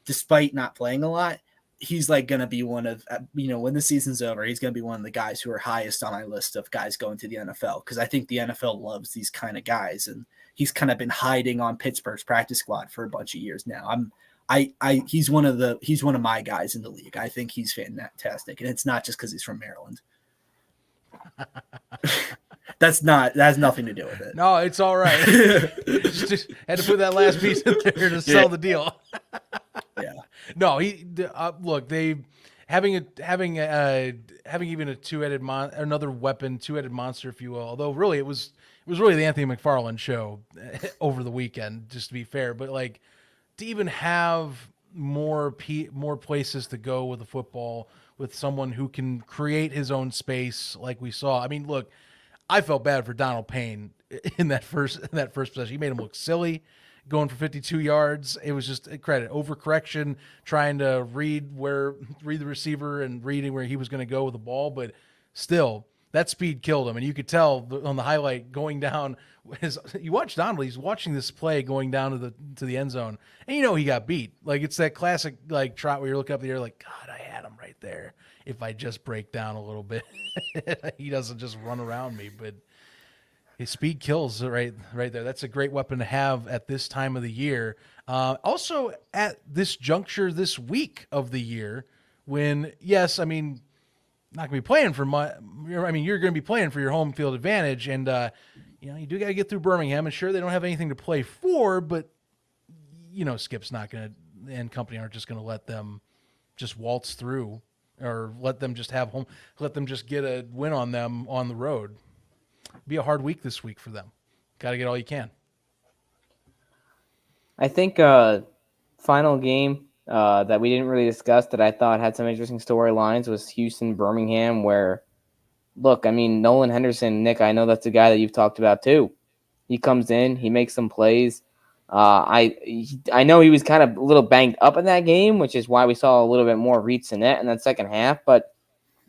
despite not playing a lot, he's like going to be one of, when the season's over, he's going to be one of the guys who are highest on my list of guys going to the NFL. Cause I think the NFL loves these kind of guys. And he's kind of been hiding on Pittsburgh's practice squad for a bunch of years now. he's one of my guys in the league. I think he's fantastic, and it's not just because he's from Maryland. That has nothing to do with it. No, it's all right. just had to put that last piece in there to sell the deal. Yeah. No, look, they having even a two-headed another weapon, two-headed monster, if you will. Although really it was really the Anthony McFarland show over the weekend, just to be fair. But like to even have more places to go with the football, with someone who can create his own space, like we saw. I mean, look, I felt bad for Donald Payne in that first possession. He made him look silly, going for 52 yards. It was just a credit overcorrection, trying to read the receiver and reading where he was going to go with the ball, but still that speed killed him. And you could tell on the highlight going down, you watch Donald, he's watching this play going down to the end zone, and you know he got beat. Like it's that classic like trot where you look up in the air like, God, I had him right there. If I just break down a little bit, he doesn't just run around me, but his speed kills right there. That's a great weapon to have at this time of the year. Also at this juncture this week of the year when, yes, I mean, not going to be playing for you're going to be playing for your home field advantage. And, you do got to get through Birmingham, and sure, they don't have anything to play for, but Skip's not going to, and company aren't just going to let them just waltz through or let them just get a win on them on the road. Be a hard week this week for them. Got to get all you can. I think final game that we didn't really discuss that I thought had some interesting storylines was Houston-Birmingham, where, look, I mean, Nolan Henderson, Nick, I know that's a guy that you've talked about too. He comes in, he makes some plays. I know he was kind of a little banged up in that game, which is why we saw a little bit more Reed Sinet in that second half, but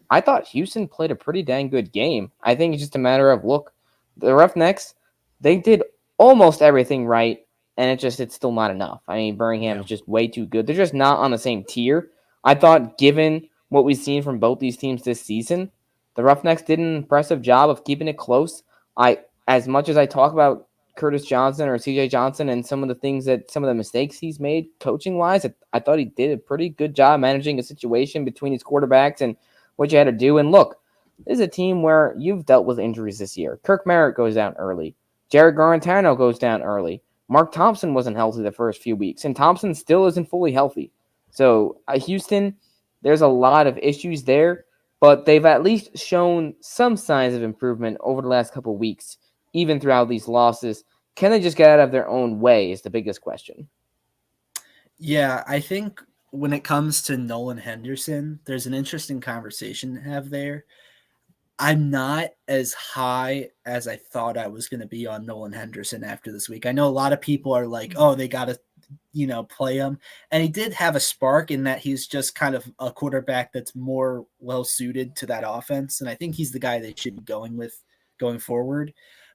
I thought Houston played a pretty dang good game. I think it's just a matter of, look, the Roughnecks, they did almost everything right, and it's still not enough. I mean, Birmingham is just way too good. They're just not on the same tier. I thought, given what we've seen from both these teams this season, the Roughnecks did an impressive job of keeping it close. As much as I talk about Curtis Johnson or CJ Johnson and some of the mistakes he's made coaching-wise, I thought he did a pretty good job managing a situation between his quarterbacks and what you had to do. And look, this is a team where you've dealt with injuries this year. Kirk Merritt goes down early. Jared Garantano goes down early. Mark Thompson wasn't healthy the first few weeks, and Thompson still isn't fully healthy. So Houston, there's a lot of issues there, but they've at least shown some signs of improvement over the last couple of weeks, even throughout these losses. Can they just get out of their own way is the biggest question. Yeah, I think when it comes to Nolan Henderson, there's an interesting conversation to have there. I'm not as high as I thought I was going to be on Nolan Henderson after this week. I know a lot of people are like, oh, they got to, play him. And he did have a spark in that he's just kind of a quarterback that's more well-suited to that offense. And I think he's the guy they should be going with going forward.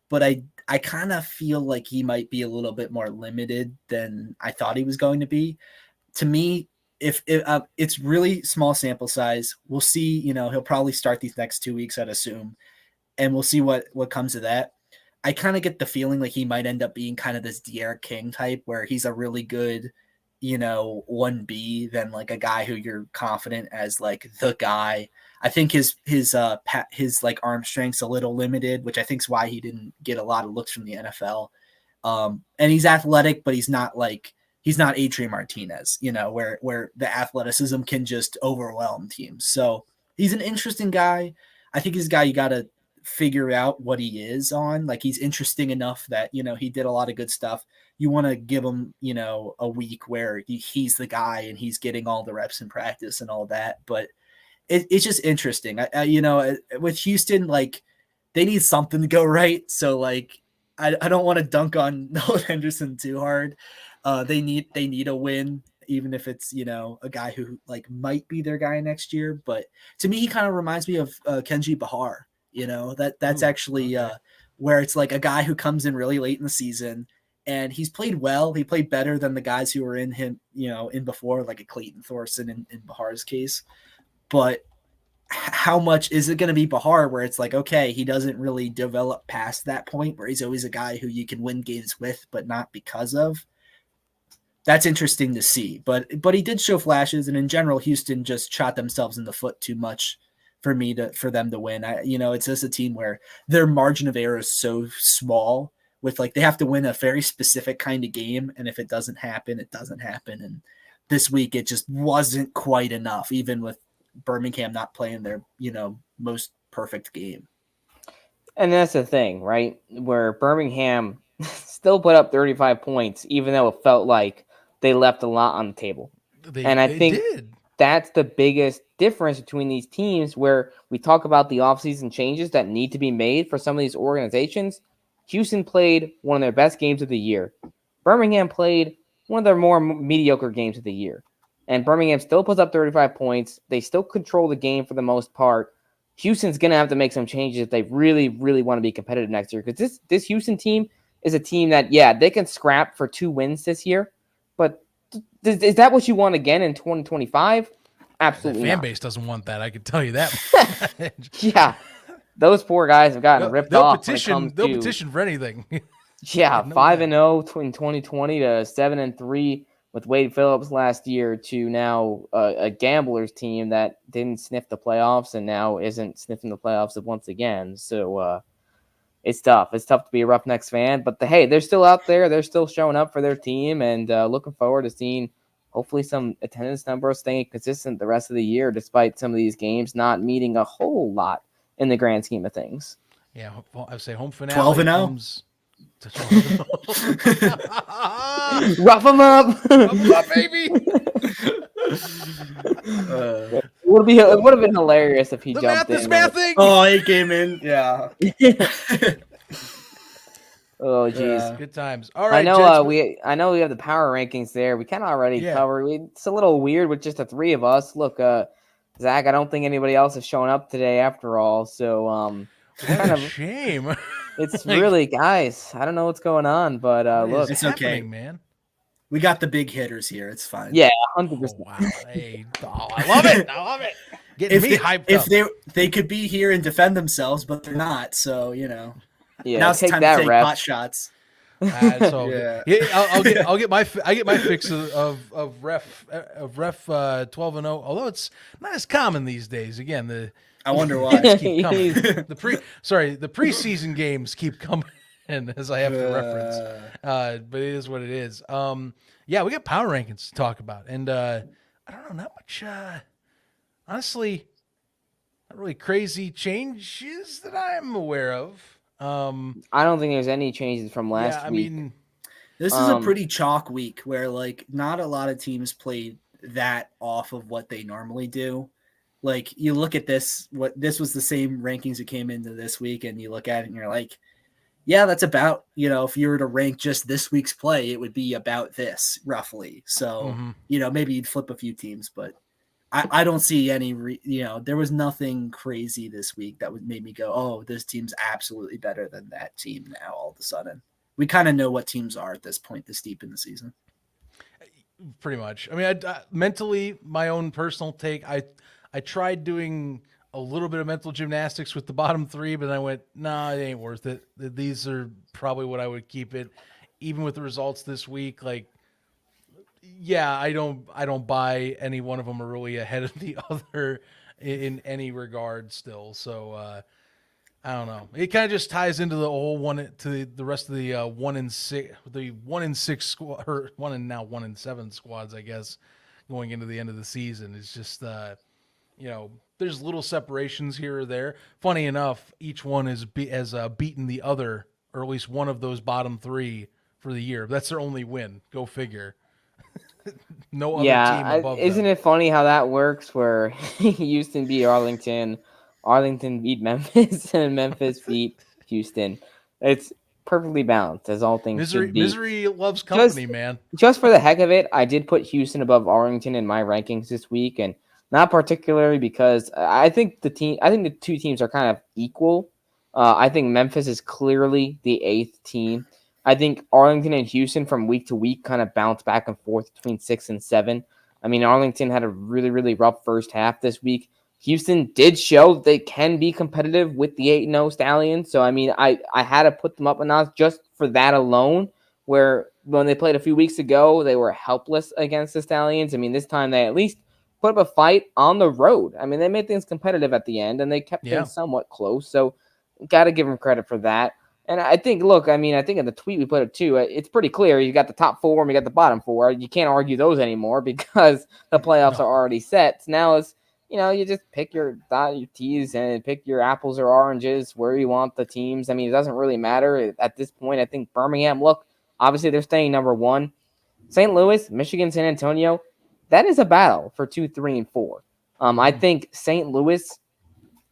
But I kind of feel like he might be a little bit more limited than I thought he was going to be. To me, if it's really small sample size, we'll see, he'll probably start these next 2 weeks, I'd assume, and we'll see what comes of that. I kind of get the feeling like he might end up being kind of this De'Ara King type where he's a really good, 1B than like a guy who you're confident as like the guy. I think his like arm strength's a little limited, which I think is why he didn't get a lot of looks from the NFL. And he's athletic, but he's not Adrian Martinez, where the athleticism can just overwhelm teams. So he's an interesting guy. I think he's a guy you got to figure out what he is on. Like he's interesting enough that, he did a lot of good stuff. You want to give him, a week where he's the guy and he's getting all the reps in practice and all that. But it's just interesting. With Houston, like they need something to go right. So like, I don't want to dunk on Nolan Henderson too hard. They need a win, even if it's, a guy who like might be their guy next year. But to me, he kind of reminds me of Kenji Bahar, that's actually where it's like a guy who comes in really late in the season and he's played well. He played better than the guys who were in him, in before, like a Clayton Thorson in Bahar's case. But how much is it going to be Bahar where it's like, okay, he doesn't really develop past that point where he's always a guy who you can win games with, but not because of. that's interesting to see. But he did show flashes, and in general, Houston just shot themselves in the foot too much for them to win. It's just a team where their margin of error is so small. With like they have to win a very specific kind of game, and if it doesn't happen, it doesn't happen. And this week, it just wasn't quite enough, even with Birmingham not playing their most perfect game. And that's the thing, right? Where Birmingham still put up 35 points, even though it felt like they left a lot on the table. I think that's the biggest difference between these teams, where we talk about the offseason changes that need to be made for some of these organizations. Houston played one of their best games of the year. Birmingham played one of their more mediocre games of the year. And Birmingham still puts up 35 points. They still control the game for the most part. Houston's going to have to make some changes if they really, really want to be competitive next year. Because this Houston team is a team that, they can scrap for 2 wins this year. But is that what you want again in 2025? Absolutely The not. fan base doesn't want that. I can tell you that. Yeah. Those poor guys have gotten ripped off. They'll petition for anything. 5-0 in 2020 to 7-3 with Wade Phillips last year to now a Gamblers team that didn't sniff the playoffs and now isn't sniffing the playoffs once again. So it's tough. It's tough to be a Roughnecks fan, but hey, they're still out there. They're still showing up for their team, and looking forward to seeing hopefully some attendance numbers staying consistent the rest of the year, despite some of these games not meeting a whole lot in the grand scheme of things. Yeah, I would say home finale 12-0. Rough them up. Rough 'em up, baby. It would have been hilarious if he The jumped math is in. mathing. Oh, he came in. Yeah. Oh, geez. Good times. All right, I know. gents, I know we have the power rankings there. We kind of already covered. It's a little weird with just the 3 of us. Look, Zach, I don't think anybody else has shown up today after all. So, what a shame. It's really, guys. I don't know what's going on, but look, it's okay, man. We got the big hitters here. It's fine. Yeah, 100%. Oh, wow. Hey, I love it. I love it. Getting me hyped up. If they could be here and defend themselves, but they're not. So Yeah, now it's take time that, to take ref. pot shots. So I'll get my fix of ref 12-0. Although it's not as common these days. Again, I wonder why. keep coming. The preseason games keep coming in, as I have to reference. But it is what it is. We got power rankings to talk about, and I don't know, not much. Honestly, not really crazy changes that I'm aware of. I don't think there's any changes from last week. This is a pretty chalk week where like not a lot of teams played that off of what they normally do. Like you look at this was the same rankings that came into this week, and you look at it and you're like, yeah, that's about, if you were to rank just this week's play, it would be about this roughly. So, maybe you'd flip a few teams, but I don't see any, there was nothing crazy this week that would make me go, oh, this team's absolutely better than that team now all of a sudden. We kind of know what teams are at this point, this deep in the season. Pretty much. I mean, mentally, my own personal take, I tried doing a little bit of mental gymnastics with the bottom 3, but then I went, nah, it ain't worth it. These are probably what I would keep it. Even with the results this week, like, yeah, I don't buy any one of them are really ahead of the other in any regard still. So I don't know. It kind of just ties into the whole the rest of the 1-6 squad, or 1-7 squads, I guess, going into the end of the season. It's just there's little separations here or there. Funny enough, each one has beaten the other, or at least one of those bottom 3 for the year. That's their only win. Go figure. No other team above isn't them. it funny how that works? Where Houston beat Arlington beat Memphis, and Memphis beat Houston. It's perfectly balanced, as all things should be. Misery loves company, man. Just for the heck of it, I did put Houston above Arlington in my rankings this week, and not particularly because I think the 2 teams are kind of equal. I think Memphis is clearly the 8th team. I think Arlington and Houston from week to week kind of bounce back and forth between 6 and 7. I mean, Arlington had a really, really rough first half this week. Houston did show they can be competitive with the 8-0 Stallions. So, I mean, I had to put them up a notch just for that alone, where when they played a few weeks ago, they were helpless against the Stallions. I mean, this time they at least put up a fight on the road. I mean, they made things competitive at the end, and they kept things somewhat close. So got to give them credit for that. And I think, look, I mean, I think in the tweet we put it too, it's pretty clear. You got the top 4 and we got the bottom 4. You can't argue those anymore because the playoffs are already set. So now it's, you just pick your T's and pick your apples or oranges where you want the teams. I mean, it doesn't really matter at this point. I think Birmingham, look, obviously they're staying number 1. St. Louis, Michigan, San Antonio, that is a battle for 2, 3, and 4. I think St. Louis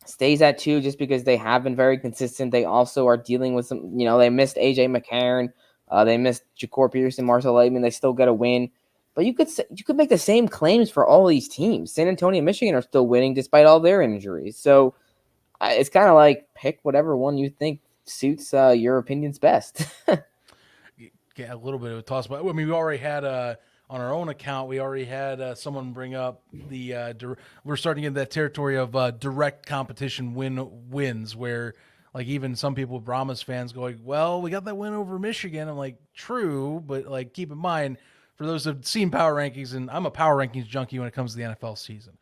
stays at 2 just because they have been very consistent. They also are dealing with some, they missed AJ McCarron. They missed Ja'Cour Peterson, Marcel Aitman. They still get a win. But you could make the same claims for all these teams. San Antonio and Michigan are still winning despite all their injuries. So it's kind of like pick whatever one you think suits your opinions best. Yeah, a little bit of a toss. But I mean, we already had on our own account, we already had someone bring up we're starting in that territory of direct competition wins, where like even some people, Brahmas fans, going, well, we got that win over Michigan. I'm like, true, but like keep in mind, for those who've seen power rankings, and I'm a power rankings junkie when it comes to the NFL season,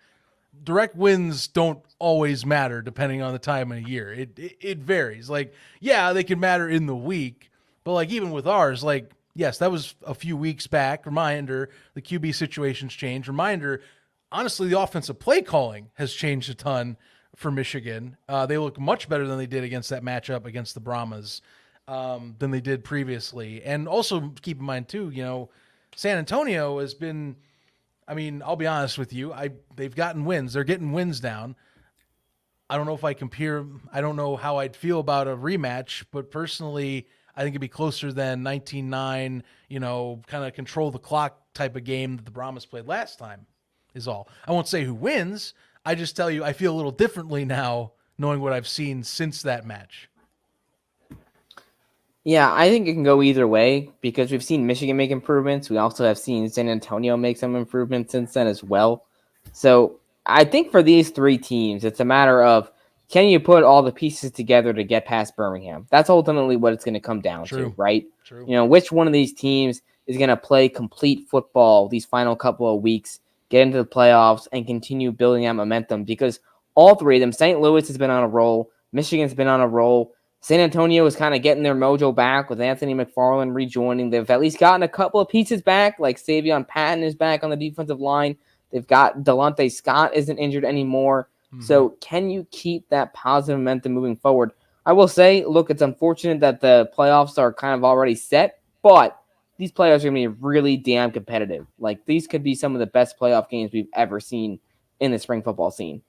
direct wins don't always matter depending on the time of the year. It varies. Like, yeah, they can matter in the week, but like even with ours, like, yes, that was a few weeks back. Reminder, the QB situation's changed. Reminder, honestly, the offensive play calling has changed a ton for Michigan. They look much better than they did against that matchup against the Brahmas than they did previously. And also keep in mind too, San Antonio has been, I mean, I'll be honest with you, they've gotten wins. They're getting wins down. I don't know if I compare, I don't know how I'd feel about a rematch, but personally, I think it'd be closer than 19-9, kind of control the clock type of game that the Brahmas played last time is all. I won't say who wins. I just tell you, I feel a little differently now knowing what I've seen since that match. Yeah, I think it can go either way because we've seen Michigan make improvements. We also have seen San Antonio make some improvements since then as well. So I think for these 3 teams, it's a matter of, can you put all the pieces together to get past Birmingham? That's ultimately what it's going to come down to, right? True. Which one of these teams is going to play complete football these final couple of weeks, get into the playoffs, and continue building that momentum? Because all 3 of them, St. Louis has been on a roll, Michigan's been on a roll, San Antonio is kind of getting their mojo back with Anthony McFarland rejoining. They've at least gotten a couple of pieces back, like Savion Patton is back on the defensive line. They've got Delonte Scott isn't injured anymore. So can you keep that positive momentum moving forward? I will say, look, it's unfortunate that the playoffs are kind of already set, but these playoffs are going to be really damn competitive. Like, these could be some of the best playoff games we've ever seen in the spring football scene.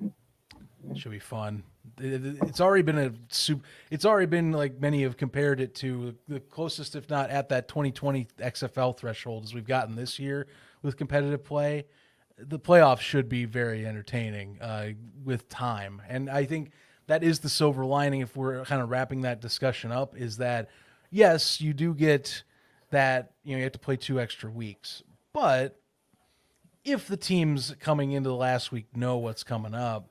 It should be fun. It's already been like many have compared it to the closest, if not at that 2020 XFL threshold as we've gotten this year with competitive play. The playoffs should be very entertaining with time. And I think that is the silver lining, if we're kind of wrapping that discussion up, is that, yes, you do get that, you have to play 2 extra weeks. But if the teams coming into the last week know what's coming up,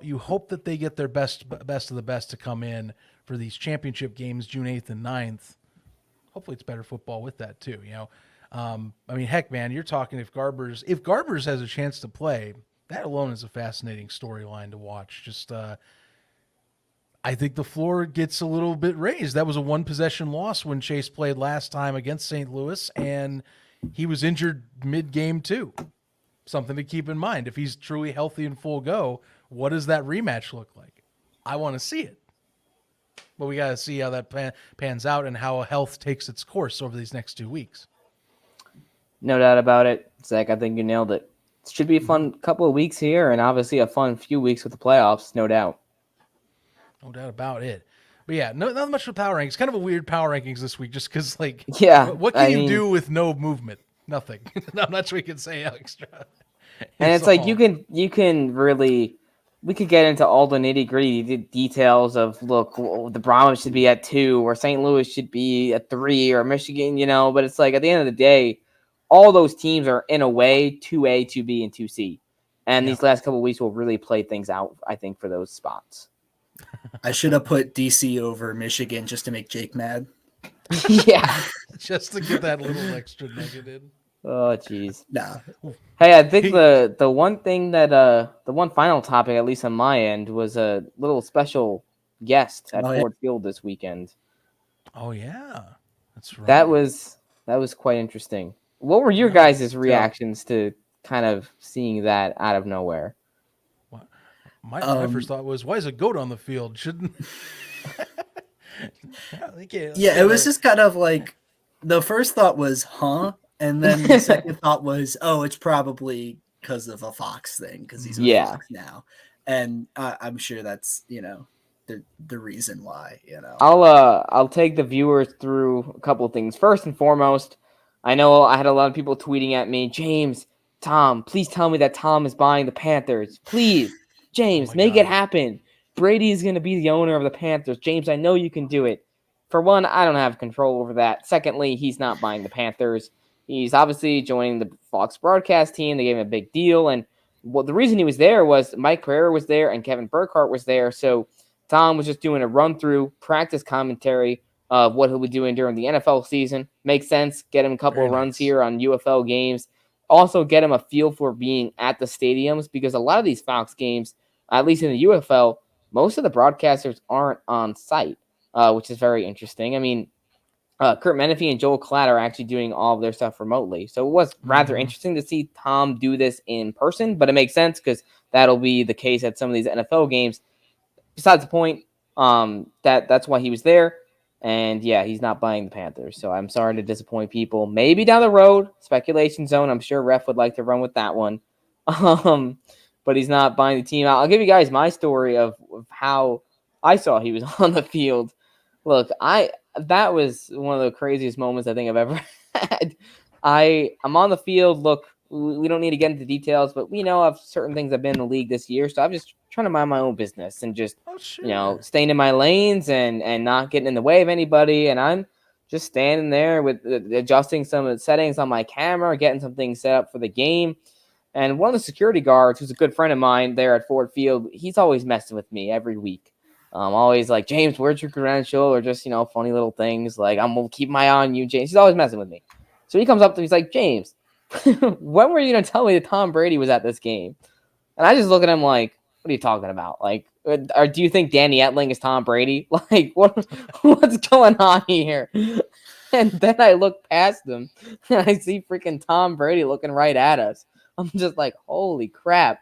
you hope that they get their best of the best to come in for these championship games, June 8th and 9th. Hopefully it's better football with that too, I mean, heck, man, you're talking if Garbers has a chance to play, that alone is a fascinating storyline to watch. Just, I think the floor gets a little bit raised. That was a 1-possession loss when Chase played last time against St. Louis, and he was injured mid-game too. Something to keep in mind. If he's truly healthy and full go, what does that rematch look like? I want to see it. But we got to see how that pans out and how health takes its course over these next 2 weeks. No doubt about it. Zach, I think you nailed it. It should be a fun couple of weeks here and obviously a fun few weeks with the playoffs, no doubt. No doubt about it. But yeah, not much with power rankings. Kind of a weird power rankings this week just because, like, what can you do with no movement? Nothing. I'm not sure we can say extra. And it's like you can really, we could get into all the nitty gritty details of, look, the Brahmas should be at 2 or St. Louis should be at 3 or Michigan, but it's like at the end of the day, all those teams are in a way 2A, 2B, and 2C. And these last couple of weeks will really play things out, I think, for those spots. I should have put DC over Michigan just to make Jake mad. Yeah. just to get that little extra nugget in. Oh, jeez. Nah. Hey, I think the one thing that the one final topic, at least on my end, was a little special guest at Oh, yeah. Ford Field this weekend. Oh yeah, that's right. That was quite interesting. What were your No, guys' reactions to kind of seeing that out of nowhere? My first thought was, why is a goat on the field? Shouldn't Yeah, it was just kind of like the first thought was, huh? And then the second thought was, oh, it's probably because of a Fox thing, because he's with Yeah. Fox now. And I'm sure that's, the reason why, I'll take the viewers through a couple of things. First and foremost, I know I had a lot of people tweeting at me, James, Tom, please tell me that Tom is buying the Panthers. Please, James, my make it God. happen. Brady is going to be the owner of the Panthers. James, I know you can do it. For one, I don't have control over that. Secondly, he's not buying the Panthers. He's obviously joining the Fox broadcast team. They gave him a big deal. And the reason he was there was Mike Pereira was there and Kevin Burkhardt was there. So Tom was just doing a run-through practice commentary of what he'll be doing during the NFL season. Makes sense. Get him a couple Very of runs nice. here on UFL games. Also get him a feel for being at the stadiums, because a lot of these Fox games, at least in the UFL, most of the broadcasters aren't on site, which is very interesting. I mean, Kurt Menefee and Joel Klatt are actually doing all of their stuff remotely. So it was rather interesting to see Tom do this in person, but it makes sense because that'll be the case at some of these NFL games. Besides the point, that's why he was there. And yeah, he's not buying the Panthers. So I'm sorry to disappoint people. Maybe down the road, speculation zone. I'm sure Ref would like to run with that one. But he's not buying the team out. I'll give you guys my story of how I saw he was on the field. Look, that was one of the craziest moments I think I've ever had. I'm on the field. Look, we don't need to get into details, but we know of certain things I've been in the league this year. So I'm just trying to mind my own business and just, staying in my lanes and not getting in the way of anybody. And I'm just standing there with adjusting some of the settings on my camera, getting some things set up for the game. And one of the security guards, who's a good friend of mine there at Ford Field, he's always messing with me every week. Always like, James, where's your credential? Or just, funny little things. Like, I'm going to keep my eye on you, James. He's always messing with me. So he comes up to me, he's like, James, when were you going to tell me that Tom Brady was at this game? And I just look at him like, what are you talking about? Like, or do you think Danny Etling is Tom Brady? Like, what's going on here? And then I look past him and I see freaking Tom Brady looking right at us. I'm just like, holy crap.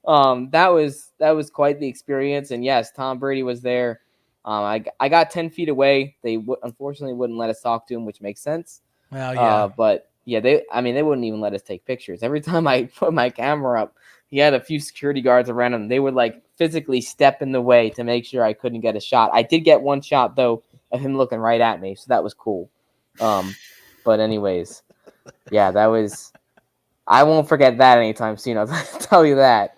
That was quite the experience. And yes, Tom Brady was there. I got 10 feet away. They unfortunately wouldn't let us talk to him, which makes sense. Well, yeah. But yeah, they wouldn't even let us take pictures. Every time I put my camera up, he had a few security guards around him. They would like physically step in the way to make sure I couldn't get a shot. I did get one shot though of him looking right at me, so that was cool. But anyways, yeah, I won't forget that anytime soon. I'll tell you that.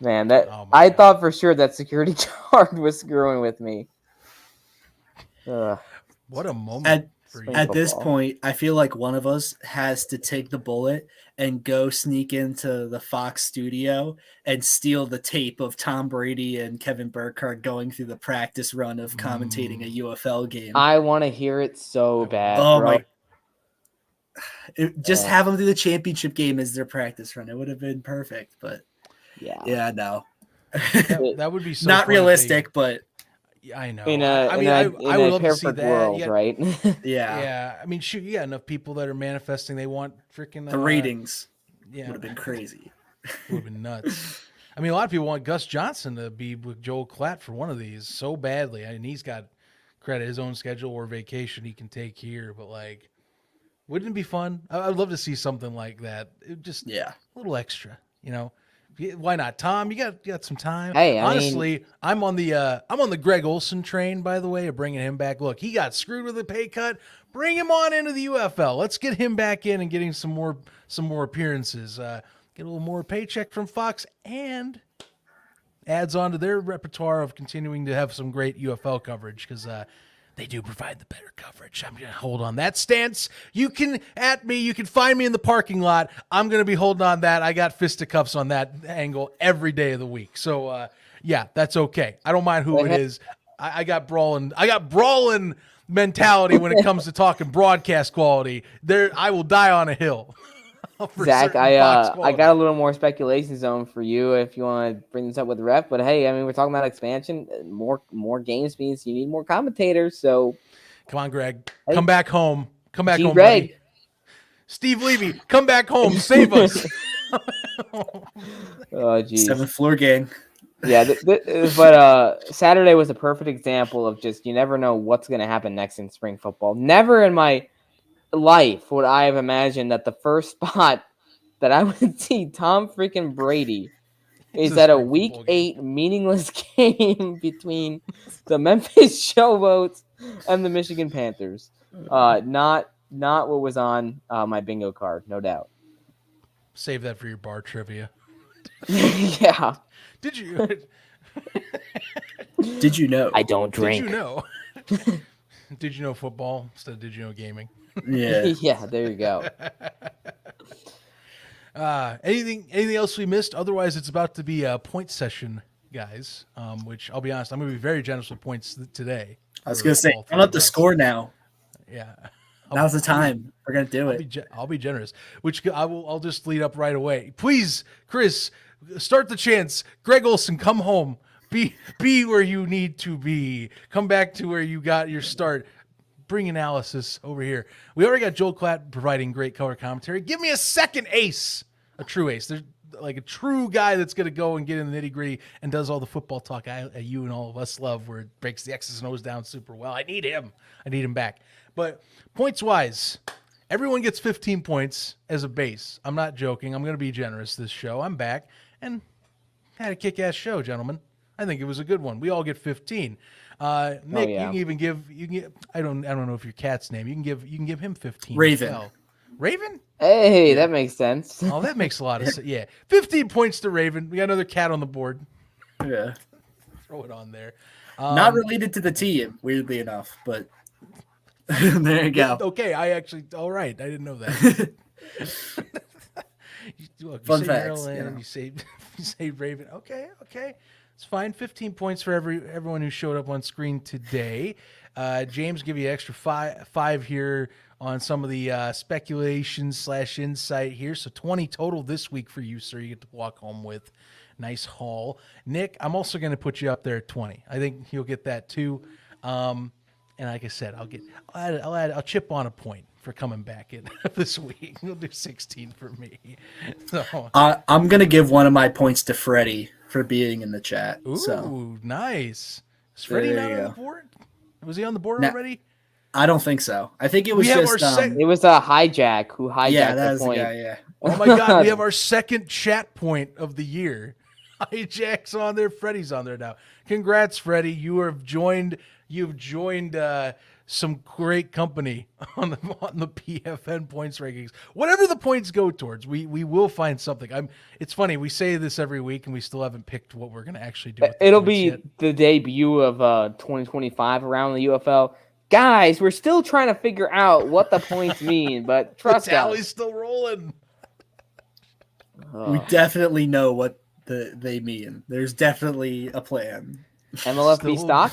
Man, I thought for sure that security guard was screwing with me. What a moment. At this point, I feel like one of us has to take the bullet and go sneak into the Fox studio and steal the tape of Tom Brady and Kevin Burkhardt going through the practice run of commentating a UFL game. I want to hear it so bad. Oh bro. Just have them do the championship game as their practice run. It would have been perfect, but yeah, no. That would be so not realistic, but I know. I would love to see that. World, right? Yeah. I mean, shoot, you got enough people that are manifesting. They want freaking the ratings. Yeah, would have been crazy. Would have been nuts. I mean, a lot of people want Gus Johnson to be with Joel Klatt for one of these so badly. I mean, he's got credit his own schedule or vacation he can take here, but like, wouldn't it be fun? I'd love to see something like that. Just a little extra, Why not, Tom? You got some time. Hey, honestly, I'm on the Greg Olson train. By the way, of bringing him back. Look, he got screwed with a pay cut. Bring him on into the UFL. Let's get him back in and getting some more appearances. Get a little more paycheck from Fox and adds on to their repertoire of continuing to have some great UFL coverage because they do provide the better coverage. I'm going to hold on that stance. You can find me in the parking lot. I'm going to be holding on that. I got fisticuffs on that angle every day of the week. So, yeah, that's okay. I don't mind who it is. I got brawling mentality when it comes to talking broadcast quality. There, I will die on a hill. For Zach, certain Fox I quality. got a little more speculation zone for you if you want to bring this up with the ref. But hey, I mean, we're talking about expansion. More games means you need more commentators. So Come on, Greg. Hey. Come back home. Come back home, Greg. buddy. Steve Levy, come back home. Save us. Oh, geez. 7th floor gang. Yeah, but Saturday was a perfect example of just you never know what's going to happen next in spring football. Never in my life would I have imagined that the first spot that I would see Tom freaking Brady is at a Week 8 meaningless game between the Memphis Showboats and the Michigan Panthers. Not what was on my bingo card, no doubt. Save that for your bar trivia. Yeah. Did you? Did you know? I don't drink. Did you know? Did you know football instead of did you know gaming? Yeah. Yeah, there you go. Anything else we missed? Otherwise, it's about to be a point session, guys. Which I'll be honest, I'm going to be very generous with points today. I was going to say, I'm up the score now. Yeah. Now's the time. We're going to do it. I'll be generous, which I'll just lead up right away. Please, Chris, start the chants. Greg Olson, come home. Be where you need to be. Come back to where you got your start. Bring analysis over here. We already got Joel Klatt providing great color commentary. Give me a second ace, a true ace. There's like a true guy that's going to go and get in the nitty gritty and does all the football talk you and all of us love, where it breaks the X's and O's down super well. I need him. I need him back. But points wise, everyone gets 15 points as a base. I'm not joking. I'm going to be generous this show. I'm back and had a kick-ass show, gentlemen. I think it was a good one. We all get 15. Nick, you can even give I don't know if your cat's name. You can give him 15. Raven. Well. Raven? Hey, that makes sense. Oh, that makes a lot of sense. Yeah. 15 points to Raven. We got another cat on the board. Yeah. Throw it on there. Not related to the team, weirdly enough, but there you go. Okay, all right. I didn't know that. Fun say facts. Maryland, you say Raven. Okay. It's fine. 15 points for everyone who showed up on screen today. James, give you extra five here on some of the speculation/insight here. So 20 total this week for you, sir. You get to walk home with. Nice haul. Nick, I'm also going to put you up there at 20. I think you'll get that too. And like I said, I'll chip on a point for coming back in this week. You'll do 16 for me. So I'm going to give one of my points to Freddie for being in the chat. Ooh, nice. Is Freddie not on the board? Was he on the board already? I don't think so. I think it was just it was a hijack who hijacked the point. The guy, yeah. Oh my God, we have our second chat point of the year. Hijack's on there. Freddie's on there now. Congrats, Freddie. You've joined some great company on the PFN points rankings. Whatever the points go towards, we will find something. It's funny, we say this every week and we still haven't picked what we're going to actually do. It'll be the debut of 2025 around the UFL. Guys, we're still trying to figure out what the points mean, but trust the tally's still rolling. We definitely know what they mean. There's definitely a plan. MLFB stock?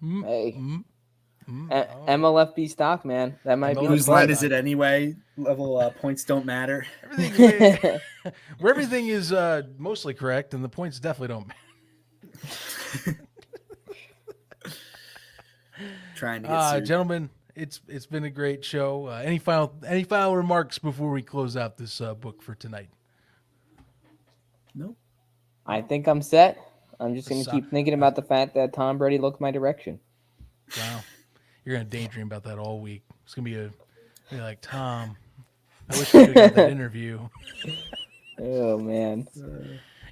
Hey. MLFB stock, man. That might be whose line is it anyway? Level points don't matter. Where everything is mostly correct, and the points definitely don't matter. Trying to get sued. Gentlemen, it's been a great show. Any final remarks before we close out this book for tonight? Nope. I think I'm set. I'm just going to keep thinking about the fact that Tom Brady looked my direction. Wow. You're going to daydream about that all week. It's going to be like, Tom, I wish we could have got that interview. Oh, man.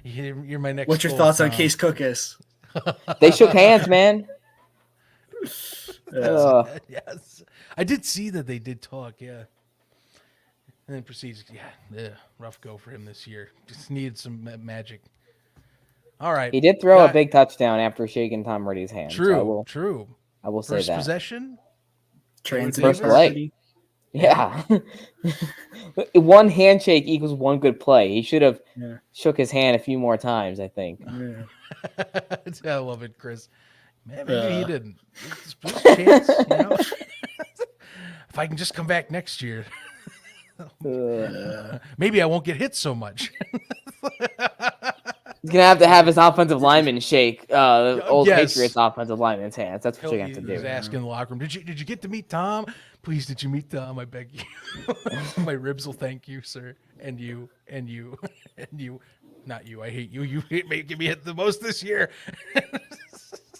You're my next What's your goal, thoughts Tom. on Case Cookus? They shook hands, man. Yes. I did see that they did talk, yeah. And then proceeds, rough go for him this year. Just needed some magic. All right. He did throw a big touchdown after shaking Tom Brady's hand. True, so I will say First that. Possession? First play. Yeah. One handshake equals one good play. He should have shook his hand a few more times, I think. Yeah. I love it, Chris. Maybe he didn't. There's a chance, you know? If I can just come back next year, maybe I won't get hit so much. He's gonna have to have his offensive lineman shake old Yes. Patriots offensive lineman's hands. That's what you're gonna have to He's do. asking in the locker room, did you get to meet Tom? Please, did you meet Tom? I beg you. My ribs will thank you, sir. And you, and you, and you. Not you. I hate you. You may give me hit the most this year.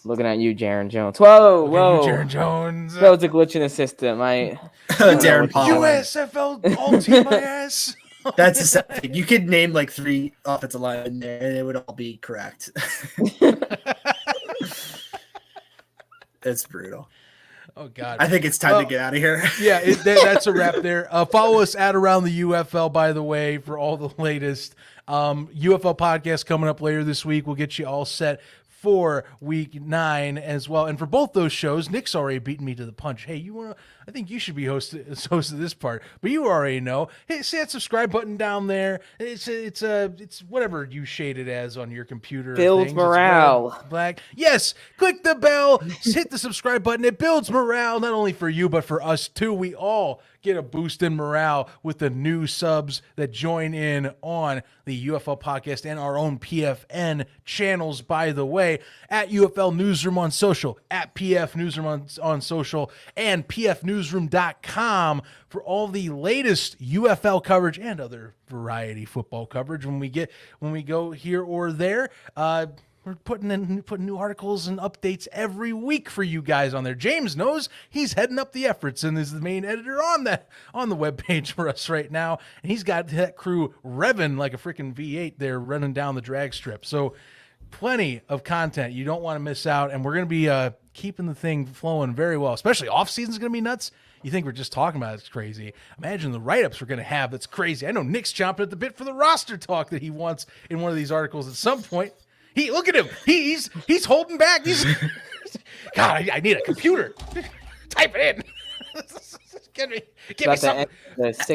Looking at you, Jaron Jones. Whoa. Jaron Jones. That was a glitch in the system. Darren Pollard. USFL all team my ass. That's the sad thing. You could name like 3 offensive linemen there, and it would all be correct. That's brutal. Oh God! I think it's time to get out of here. Yeah, that's a wrap there. Follow us at Around the UFL, by the way, for all the latest UFL podcast coming up later this week. We'll get you all set for week 9 as well. And for both those shows, Nick's already beaten me to the punch. Hey, I think you should be host of this part, but you already know. Hey, see that subscribe button down there. It's whatever you shade it as on your computer. Builds morale. Red, black. Yes, click the bell, hit the subscribe button. It builds morale, not only for you, but for us too. We all get a boost in morale with the new subs that join in on the UFL podcast and our own PFN channels, by the way, at UFL Newsroom on social, at PF Newsroom on social, and pfnewsroom.com for all the latest UFL coverage and other variety football coverage when we go here or there. We're putting new articles and updates every week for you guys on there. James knows he's heading up the efforts and is the main editor on the webpage for us right now. And he's got that crew revving like a freaking V8 there running down the drag strip. So plenty of content you don't want to miss out. And we're going to be keeping the thing flowing very well, especially off season's going to be nuts. You think we're just talking about it's crazy. Imagine the write-ups we're going to have. That's crazy. I know Nick's chomping at the bit for the roster talk that he wants in one of these articles at some point. Look at him. He's holding back. God, I need a computer. Type it in. Give me something.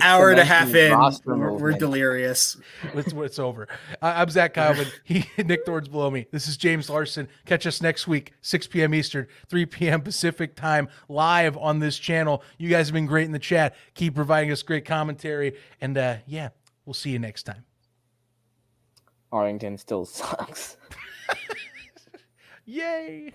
Hour and a half in. We're delirious. It's over. I'm Zach Kyleman. Nick Thorne's below me. This is James Larson. Catch us next week, 6 p.m. Eastern, 3 p.m. Pacific time, live on this channel. You guys have been great in the chat. Keep providing us great commentary. And we'll see you next time. Arlington still sucks. Yay!